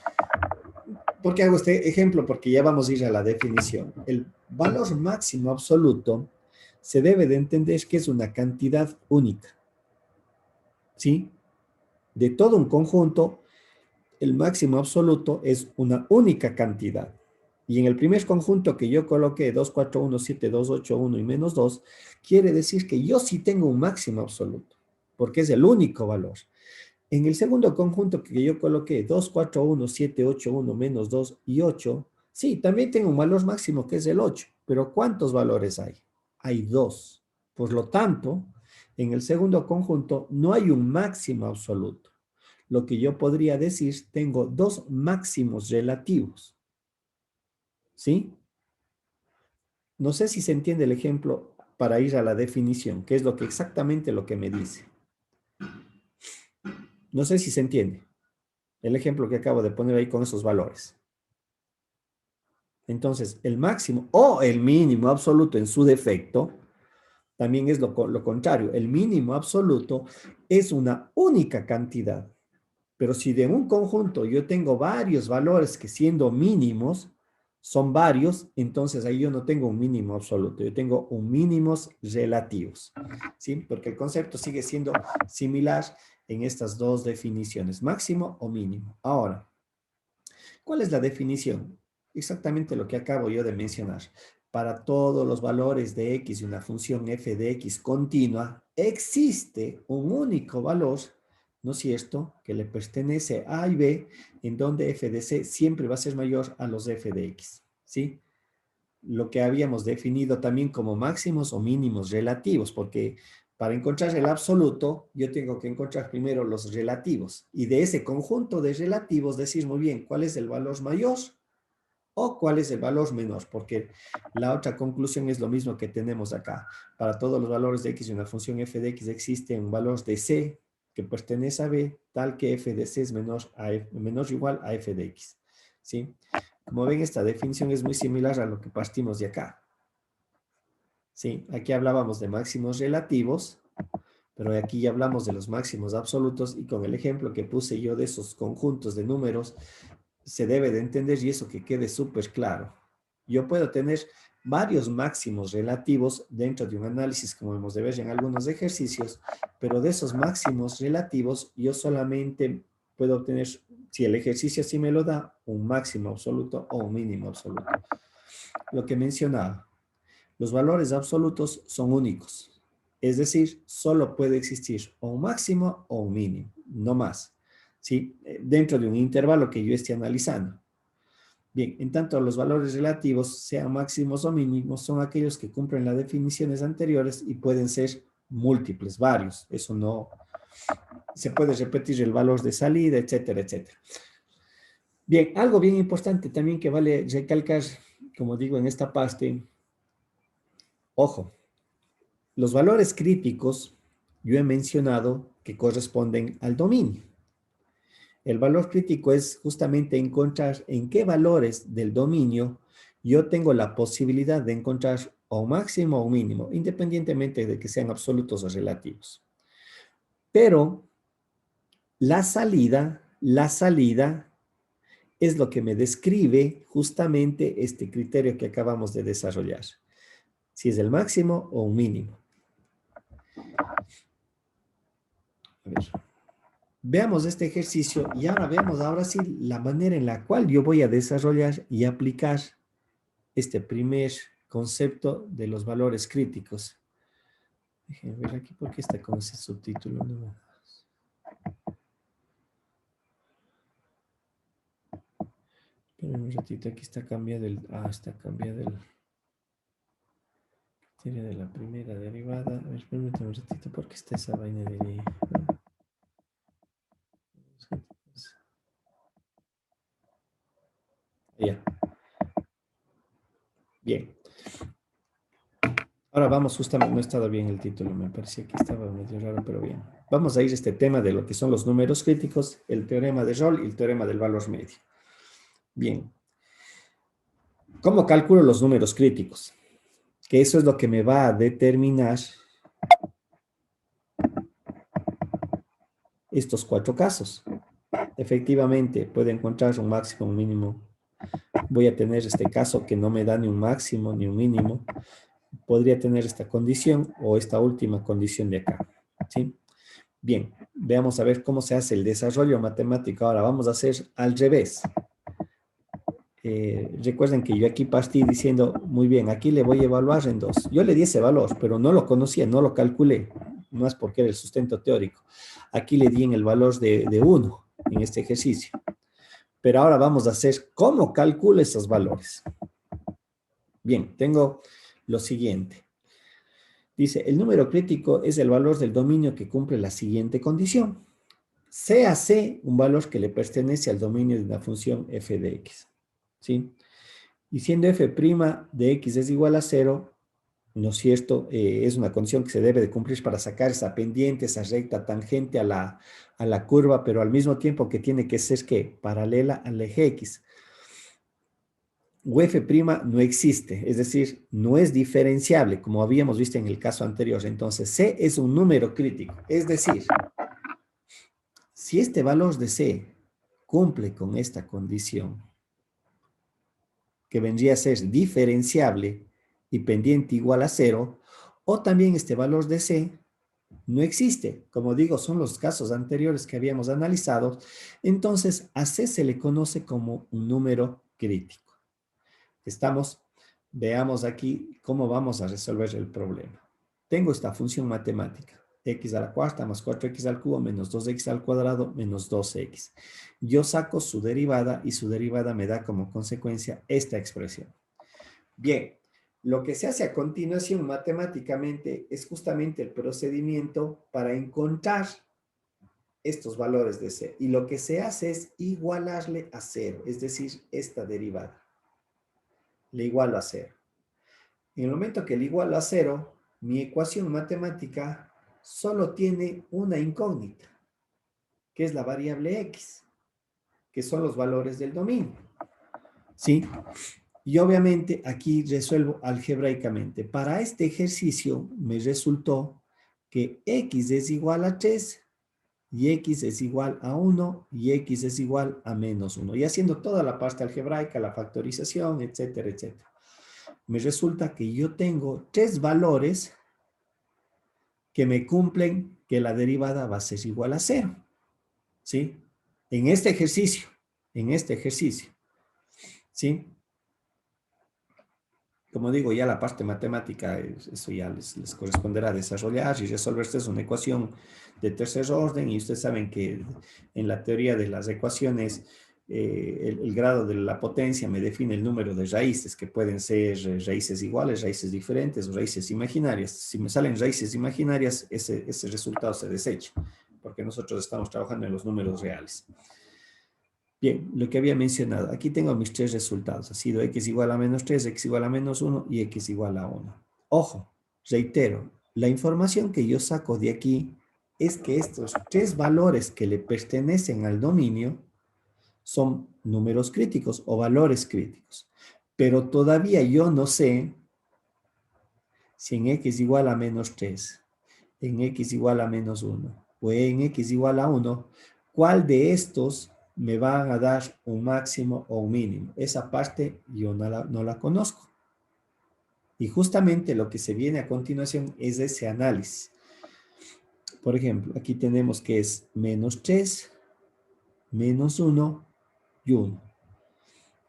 ¿por qué hago este ejemplo? Porque ya vamos a ir a la definición. El valor máximo absoluto se debe de entender que es una cantidad única. ¿Sí? De todo un conjunto, el máximo absoluto es una única cantidad. Y en el primer conjunto que yo coloqué 2, 4, 1, 7, 2, 8, 1 y menos 2, quiere decir que yo sí tengo un máximo absoluto, porque es el único valor. En el segundo conjunto que yo coloqué 2, 4, 1, 7, 8, 1, menos 2 y 8, sí, también tengo un valor máximo que es el 8, pero ¿cuántos valores hay? Hay 2. Por lo tanto, en el segundo conjunto no hay un máximo absoluto. Lo que yo podría decir, tengo 2 máximos relativos. ¿Sí? No sé si se entiende el ejemplo para ir a la definición, que es exactamente lo que me dice. No sé si se entiende el ejemplo que acabo de poner ahí con esos valores. Entonces, el máximo o el mínimo absoluto en su defecto también es lo contrario. El mínimo absoluto es una única cantidad. Pero si de un conjunto yo tengo varios valores que siendo mínimos son varios, entonces ahí yo no tengo un mínimo absoluto, yo tengo un mínimos relativos, ¿sí? Porque el concepto sigue siendo similar en estas dos definiciones, máximo o mínimo. Ahora, ¿cuál es la definición? Exactamente lo que acabo yo de mencionar. Para todos los valores de x y una función f de x continua, existe un único valor, ¿no es cierto?, que le pertenece a A y B, en donde f de c siempre va a ser mayor a los f de x, ¿sí? Lo que habíamos definido también como máximos o mínimos relativos, porque para encontrar el absoluto, yo tengo que encontrar primero los relativos, y de ese conjunto de relativos decir muy bien cuál es el valor mayor o cuál es el valor menor, porque la otra conclusión es lo mismo que tenemos acá. Para todos los valores de x y una función f de x existe un valor de c que pertenece a b, tal que f de c es menor o igual a f de x, ¿sí? Como ven, esta definición es muy similar a lo que partimos de acá. Sí, aquí hablábamos de máximos relativos, pero aquí ya hablamos de los máximos absolutos y con el ejemplo que puse yo de esos conjuntos de números, se debe de entender y eso que quede súper claro. Yo puedo tener varios máximos relativos dentro de un análisis, como hemos de ver en algunos ejercicios, pero de esos máximos relativos yo solamente puedo obtener, si el ejercicio así me lo da, un máximo absoluto o un mínimo absoluto. Lo que mencionaba, los valores absolutos son únicos, es decir, solo puede existir o un máximo o un mínimo, no más, ¿sí? Dentro de un intervalo que yo esté analizando. Bien, en tanto los valores relativos, sean máximos o mínimos, son aquellos que cumplen las definiciones anteriores y pueden ser múltiples, varios. Eso no se puede repetir el valor de salida, etcétera, etcétera. Bien, algo bien importante también que vale recalcar, como digo en esta parte, ojo, los valores críticos, yo he mencionado que corresponden al dominio. El valor crítico es justamente encontrar en qué valores del dominio yo tengo la posibilidad de encontrar o un máximo o un mínimo, independientemente de que sean absolutos o relativos. Pero la salida es lo que me describe justamente este criterio que acabamos de desarrollar. Si es el máximo o un mínimo. A ver. Veamos este ejercicio y ahora veamos ahora sí la manera en la cual yo voy a desarrollar y aplicar este primer concepto de los valores críticos. Déjenme ver aquí por qué está con ese subtítulo. No. Esperen un ratito, aquí está cambiado el... está cambiado el... criterio de la primera derivada. A ver, permítanme un ratito porque está esa vaina de ahí. Ya. Bien. Ahora vamos, justamente, no ha estado bien el título, me parecía que estaba medio raro, pero bien. Vamos a ir a este tema de lo que son los números críticos, el teorema de Rolle y el teorema del valor medio. Bien. ¿Cómo calculo los números críticos? Que eso es lo que me va a determinar estos cuatro casos. Efectivamente, puedo encontrar un máximo, un mínimo. Voy a tener este caso que no me da ni un máximo ni un mínimo. Podría tener esta condición o esta última condición de acá. ¿Sí? Bien, veamos a ver cómo se hace el desarrollo matemático. Ahora vamos a hacer al revés. Recuerden que yo aquí partí diciendo, muy bien, aquí le voy a evaluar en 2. Yo le di ese valor, pero no lo conocía, no lo calculé. No es porque era el sustento teórico. Aquí le di en el valor de 1 en este ejercicio. Pero ahora vamos a hacer cómo calculo esos valores. Bien, tengo lo siguiente. Dice, el número crítico es el valor del dominio que cumple la siguiente condición. Sea C un valor que le pertenece al dominio de una función f de x. ¿Sí? Y siendo f' de x es igual a 0, ¿no es cierto? Es una condición que se debe de cumplir para sacar esa pendiente, esa recta tangente a la curva, pero al mismo tiempo que tiene que ser, ¿qué? Paralela al eje X. UF' no existe, es decir, no es diferenciable, como habíamos visto en el caso anterior. Entonces, C es un número crítico, es decir, si este valor de C cumple con esta condición, que vendría a ser diferenciable y pendiente igual a 0, o también este valor de C no existe. Como digo, son los casos anteriores que habíamos analizado. Entonces, a C se le conoce como un número crítico. Veamos aquí cómo vamos a resolver el problema. Tengo esta función matemática, x a la cuarta más 4x al cubo menos 2x al cuadrado menos 2x. Yo saco su derivada y su derivada me da como consecuencia esta expresión. Bien, lo que se hace a continuación matemáticamente es justamente el procedimiento para encontrar estos valores de C. Y lo que se hace es igualarle a 0, es decir, esta derivada. Le igualo a 0. En el momento que le igualo a 0, mi ecuación matemática solo tiene una incógnita, que es la variable x, que son los valores del dominio. ¿Sí? Y obviamente aquí resuelvo algebraicamente. Para este ejercicio me resultó que x es igual a 3 y x es igual a 1 y x es igual a menos 1. Y haciendo toda la parte algebraica, la factorización, etcétera, etcétera. Me resulta que yo tengo 3 valores que me cumplen que la derivada va a ser igual a 0. ¿Sí? En este ejercicio. ¿Sí? Como digo, ya la parte matemática, eso ya les corresponderá desarrollar y resolver. Esta es una ecuación de tercer orden y ustedes saben que en la teoría de las ecuaciones el grado de la potencia me define el número de raíces, que pueden ser raíces iguales, raíces diferentes o raíces imaginarias. Si me salen raíces imaginarias, ese resultado se desecha, porque nosotros estamos trabajando en los números reales. Bien, lo que había mencionado, aquí tengo mis 3 resultados. Ha sido x igual a menos 3, x igual a menos 1 y x igual a 1. Ojo, reitero, la información que yo saco de aquí es que estos 3 valores que le pertenecen al dominio son números críticos o valores críticos. Pero todavía yo no sé si en x igual a menos 3, en x igual a menos 1 o en x igual a 1, ¿cuál de estos me van a dar un máximo o un mínimo? Esa parte yo no la conozco. Y justamente lo que se viene a continuación es ese análisis. Por ejemplo, aquí tenemos que es menos 3, menos 1 y 1.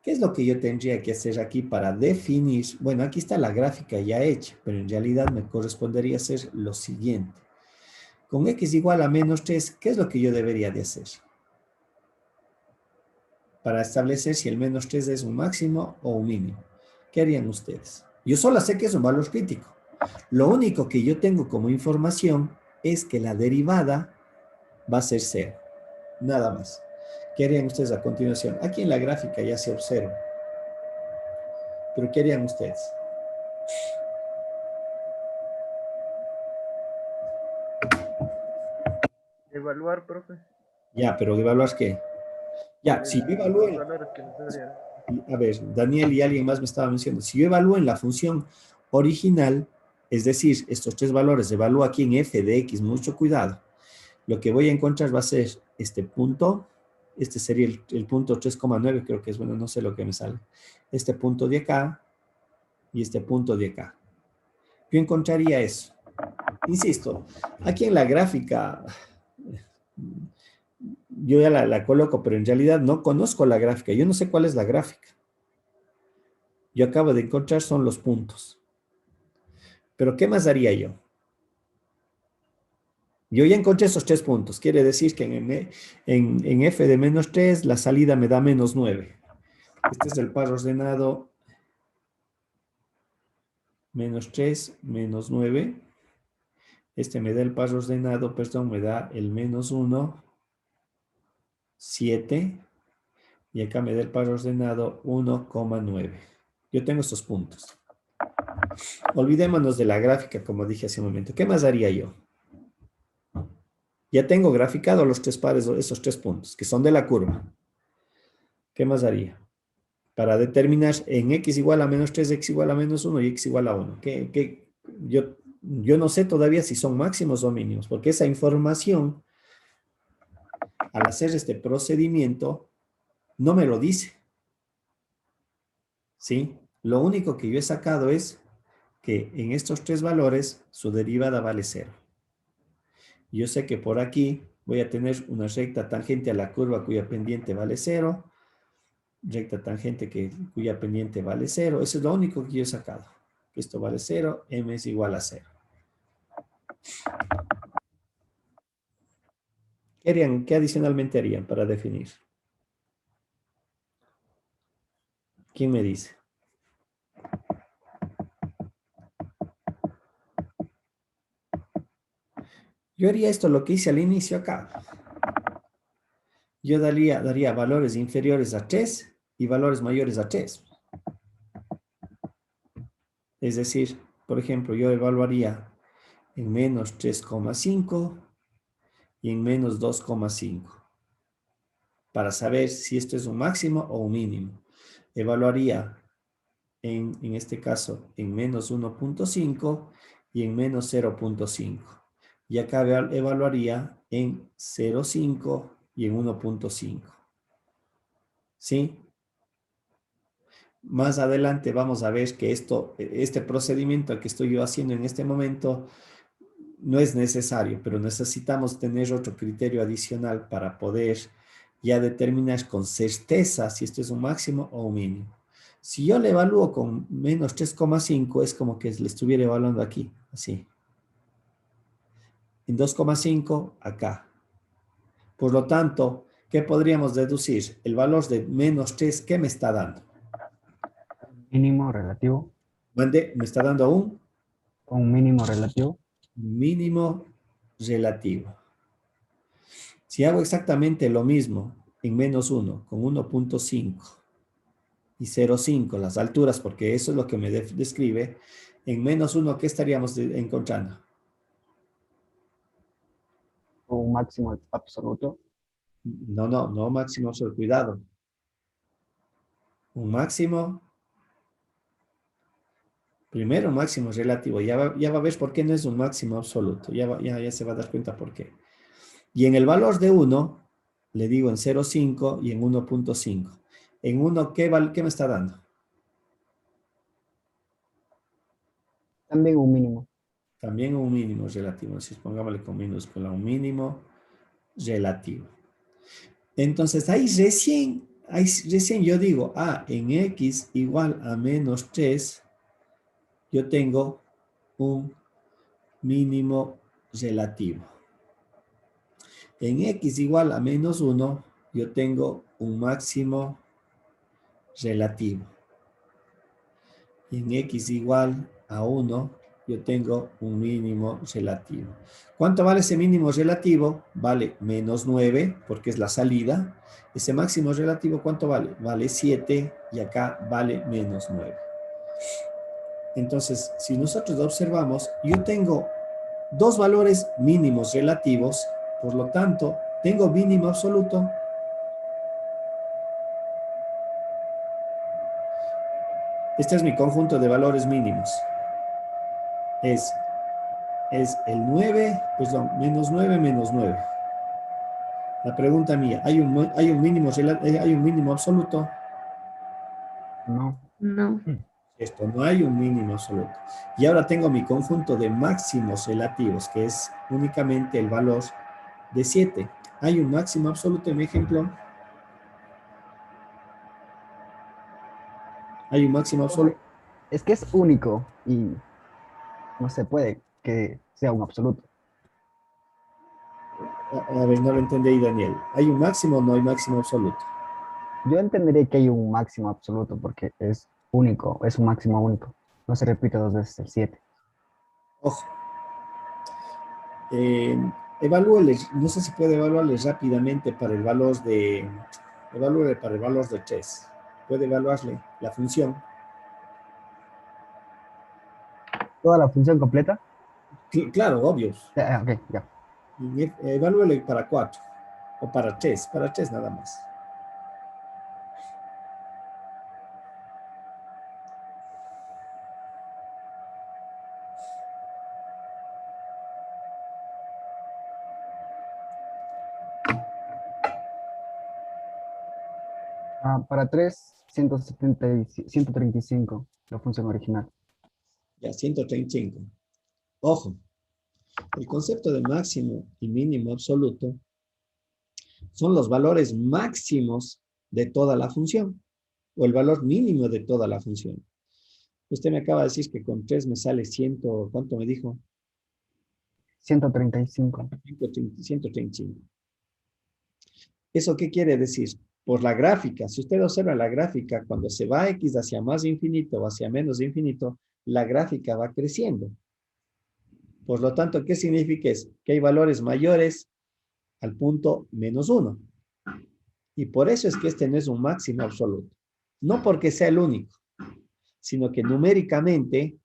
¿Qué es lo que yo tendría que hacer aquí para definir? Bueno, aquí está la gráfica ya hecha, pero en realidad me correspondería hacer lo siguiente. Con x igual a menos 3, ¿qué es lo que yo debería de hacer? Para establecer si el menos 3 es un máximo o un mínimo. ¿Qué harían ustedes? Yo solo sé que es un valor crítico. Lo único que yo tengo como información es que la derivada va a ser 0. Nada más. ¿Qué harían ustedes a continuación? Aquí en la gráfica ya se observa. Pero ¿qué harían ustedes? Evaluar, profe. Ya, pero ¿evaluar qué? Ya, si yo evalúo... Los valores que nos darían. A ver, Daniel y alguien más me estaba mencionando. Si yo evalúo en la función original, es decir, estos 3 valores, evalúo aquí en f de x, mucho cuidado. Lo que voy a encontrar va a ser este punto, este sería el punto 3,9, creo que es, bueno, no sé lo que me sale. Este punto de acá y este punto de acá. Yo encontraría eso. Insisto, aquí en la gráfica, yo ya la coloco, pero en realidad no conozco la gráfica. Yo no sé cuál es la gráfica. Yo acabo de encontrar son los puntos. Pero ¿qué más haría yo? Yo ya encontré esos 3 puntos. Quiere decir que en f de menos 3 la salida me da menos 9. Este es el par ordenado menos 3, menos 9. Este me da el par ordenado, perdón, me da el menos 1, 7. Y acá me da el par ordenado 1,9. Yo tengo estos puntos. Olvidémonos de la gráfica, como dije hace un momento. ¿Qué más haría yo? Ya tengo graficado los tres pares, esos 3 puntos, que son de la curva. ¿Qué más haría? Para determinar en x igual a menos 3, x igual a menos 1 y x igual a 1. Yo no sé todavía si son máximos o mínimos, porque esa información, al hacer este procedimiento, no me lo dice. ¿Sí? Lo único que yo he sacado es que en estos 3 valores su derivada vale 0. Yo sé que por aquí voy a tener una recta tangente a la curva cuya pendiente vale 0, recta tangente cuya pendiente vale 0. Eso es lo único que yo he sacado. Esto vale 0, m es igual a 0. ¿Qué adicionalmente harían para definir? ¿Quién me dice? Yo haría esto, lo que hice al inicio acá. Yo daría valores inferiores a 3 y valores mayores a 3. Es decir, por ejemplo, yo evaluaría en menos 3,5 y en menos 2,5 para saber si esto es un máximo o un mínimo. Evaluaría en este caso en menos 1,5 y en menos 0,5. Y acá evaluaría en 0,5 y en 1,5. ¿Sí? Más adelante vamos a ver que este procedimiento que estoy yo haciendo en este momento no es necesario, pero necesitamos tener otro criterio adicional para poder ya determinar con certeza si esto es un máximo o un mínimo. Si yo le evalúo con menos 3,5 es como que le estuviera evaluando aquí, así. En 2,5 acá. Por lo tanto, ¿qué podríamos deducir? El valor de menos 3, ¿qué me está dando? Mínimo relativo. Me está dando un Un mínimo relativo. mínimo relativo. Si hago exactamente lo mismo en menos 1 con 1,5 y 0,5 las alturas, porque eso es lo que me describe, en menos 1, ¿qué estaríamos encontrando? Un máximo absoluto. No máximo, solo cuidado. Un máximo, primero un máximo relativo, ya va a ver por qué no es un máximo absoluto, ya se va a dar cuenta por qué. Y en el valor de 1, le digo en 0,5 y en 1,5. En 1, ¿qué me está dando? También un mínimo. También un mínimo relativo. Así pongámosle con minúscula, un mínimo relativo. Entonces ahí recién yo digo, en x igual a menos 3, yo tengo un mínimo relativo. En x igual a menos 1, yo tengo un máximo relativo. Y en x igual a 1, yo tengo un mínimo relativo. ¿Cuánto vale ese mínimo relativo? Vale menos 9, porque es la salida. Ese máximo relativo, ¿cuánto vale? Vale 7 y acá vale menos 9. Entonces, si nosotros observamos, yo tengo dos valores mínimos relativos, por lo tanto, tengo mínimo absoluto. Este es mi conjunto de valores mínimos. Es el 9, perdón, menos 9, menos 9. La pregunta mía, ¿hay un mínimo absoluto? No. No. Esto, no hay un mínimo absoluto. Y ahora tengo mi conjunto de máximos relativos, que es únicamente el valor de 7. ¿Hay un máximo absoluto en mi ejemplo? ¿Hay un máximo absoluto? Es que es único y no se puede que sea un absoluto. A ver, no lo entendí, Daniel. ¿Hay un máximo o no hay máximo absoluto? Yo entenderé que hay un máximo absoluto porque es único, es un máximo único. No se repite dos veces el 7. Ojo. Evalúeles, no sé si puede evaluarles rápidamente para el valor de, evalúe para el valor de 3. Puede evaluarle la función. toda la función completa. Claro, obvio. Ok, ya. Evalúele para 4 o para 3 nada más. Para 3, 135, la función original. Ya, 135. Ojo, el concepto de máximo y mínimo absoluto son los valores máximos de toda la función o el valor mínimo de toda la función. Usted me acaba de decir que con 3 me sale 100, ¿cuánto me dijo? 135. 135. ¿Eso qué quiere decir? Por la gráfica, si usted observa la gráfica, cuando se va X hacia más infinito o hacia menos infinito, la gráfica va creciendo. Por lo tanto, ¿qué significa eso? Que hay valores mayores al punto -1. Y por eso es que este no es un máximo absoluto. No porque sea el único, sino que numéricamente,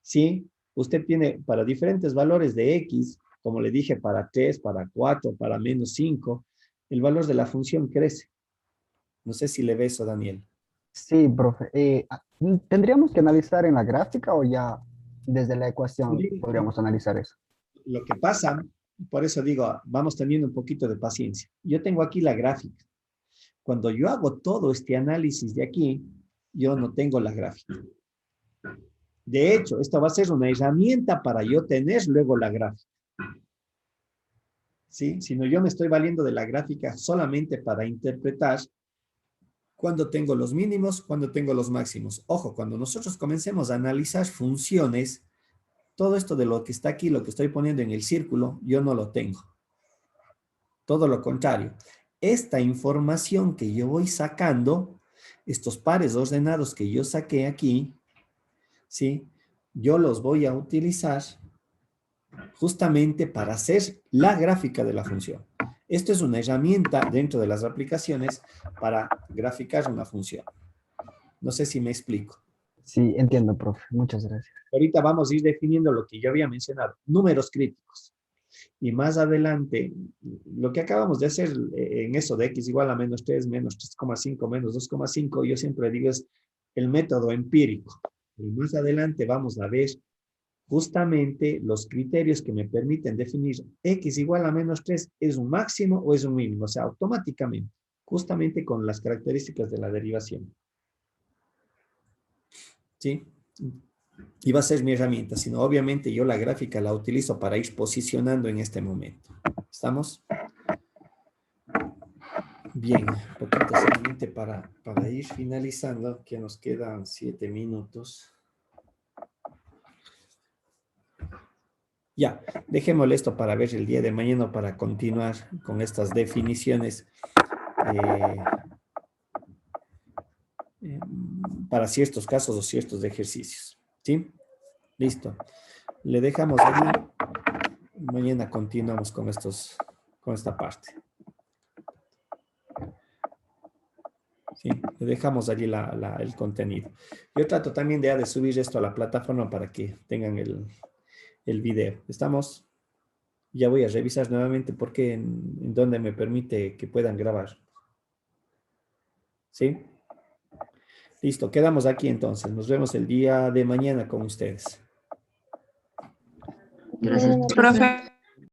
¿sí? Usted tiene para diferentes valores de X, como le dije, para 3, para 4, para -5, el valor de la función crece. No sé si le ve eso, Daniel. Sí, profe. ¿Tendríamos que analizar en la gráfica o ya desde la ecuación podríamos analizar eso? Lo que pasa, por eso digo, vamos teniendo un poquito de paciencia. Yo tengo aquí la gráfica. Cuando yo hago todo este análisis de aquí, yo no tengo la gráfica. De hecho, esta va a ser una herramienta para yo tener luego la gráfica. ¿Sí? Si no, yo me estoy valiendo de la gráfica solamente para interpretar cuándo tengo los mínimos, cuándo tengo los máximos. Ojo, cuando nosotros comencemos a analizar funciones, todo esto de lo que está aquí, lo que estoy poniendo en el círculo, yo no lo tengo. Todo lo contrario. Esta información que yo voy sacando, estos pares ordenados que yo saqué aquí, ¿sí? Yo los voy a utilizar justamente para hacer la gráfica de la función. Esto es una herramienta dentro de las aplicaciones para graficar una función. No sé si me explico. Sí, entiendo, profe. Muchas gracias. Ahorita vamos a ir definiendo lo que yo había mencionado, números críticos. Y más adelante, lo que acabamos de hacer en eso de x igual a -3, menos 3,5, menos 2,5, yo siempre digo es el método empírico. Y más adelante vamos a ver justamente los criterios que me permiten definir x igual a -3 es un máximo o es un mínimo, o sea, automáticamente, justamente con las características de la derivación. ¿Sí? Y va a ser mi herramienta, sino obviamente yo la gráfica la utilizo para ir posicionando en este momento. ¿Estamos? Bien, poquito solamente para ir finalizando, que nos quedan 7 minutos. Ya, dejémosle esto para ver el día de mañana para continuar con estas definiciones para ciertos casos o ciertos ejercicios. ¿Sí? Listo. Le dejamos allí. Mañana continuamos con esta parte. Sí, le dejamos allí el contenido. Yo trato también de subir esto a la plataforma para que tengan el video. ¿Estamos? Ya voy a revisar nuevamente porque en donde me permite que puedan grabar. ¿Sí? Listo, quedamos aquí entonces. Nos vemos el día de mañana con ustedes. Gracias, profe.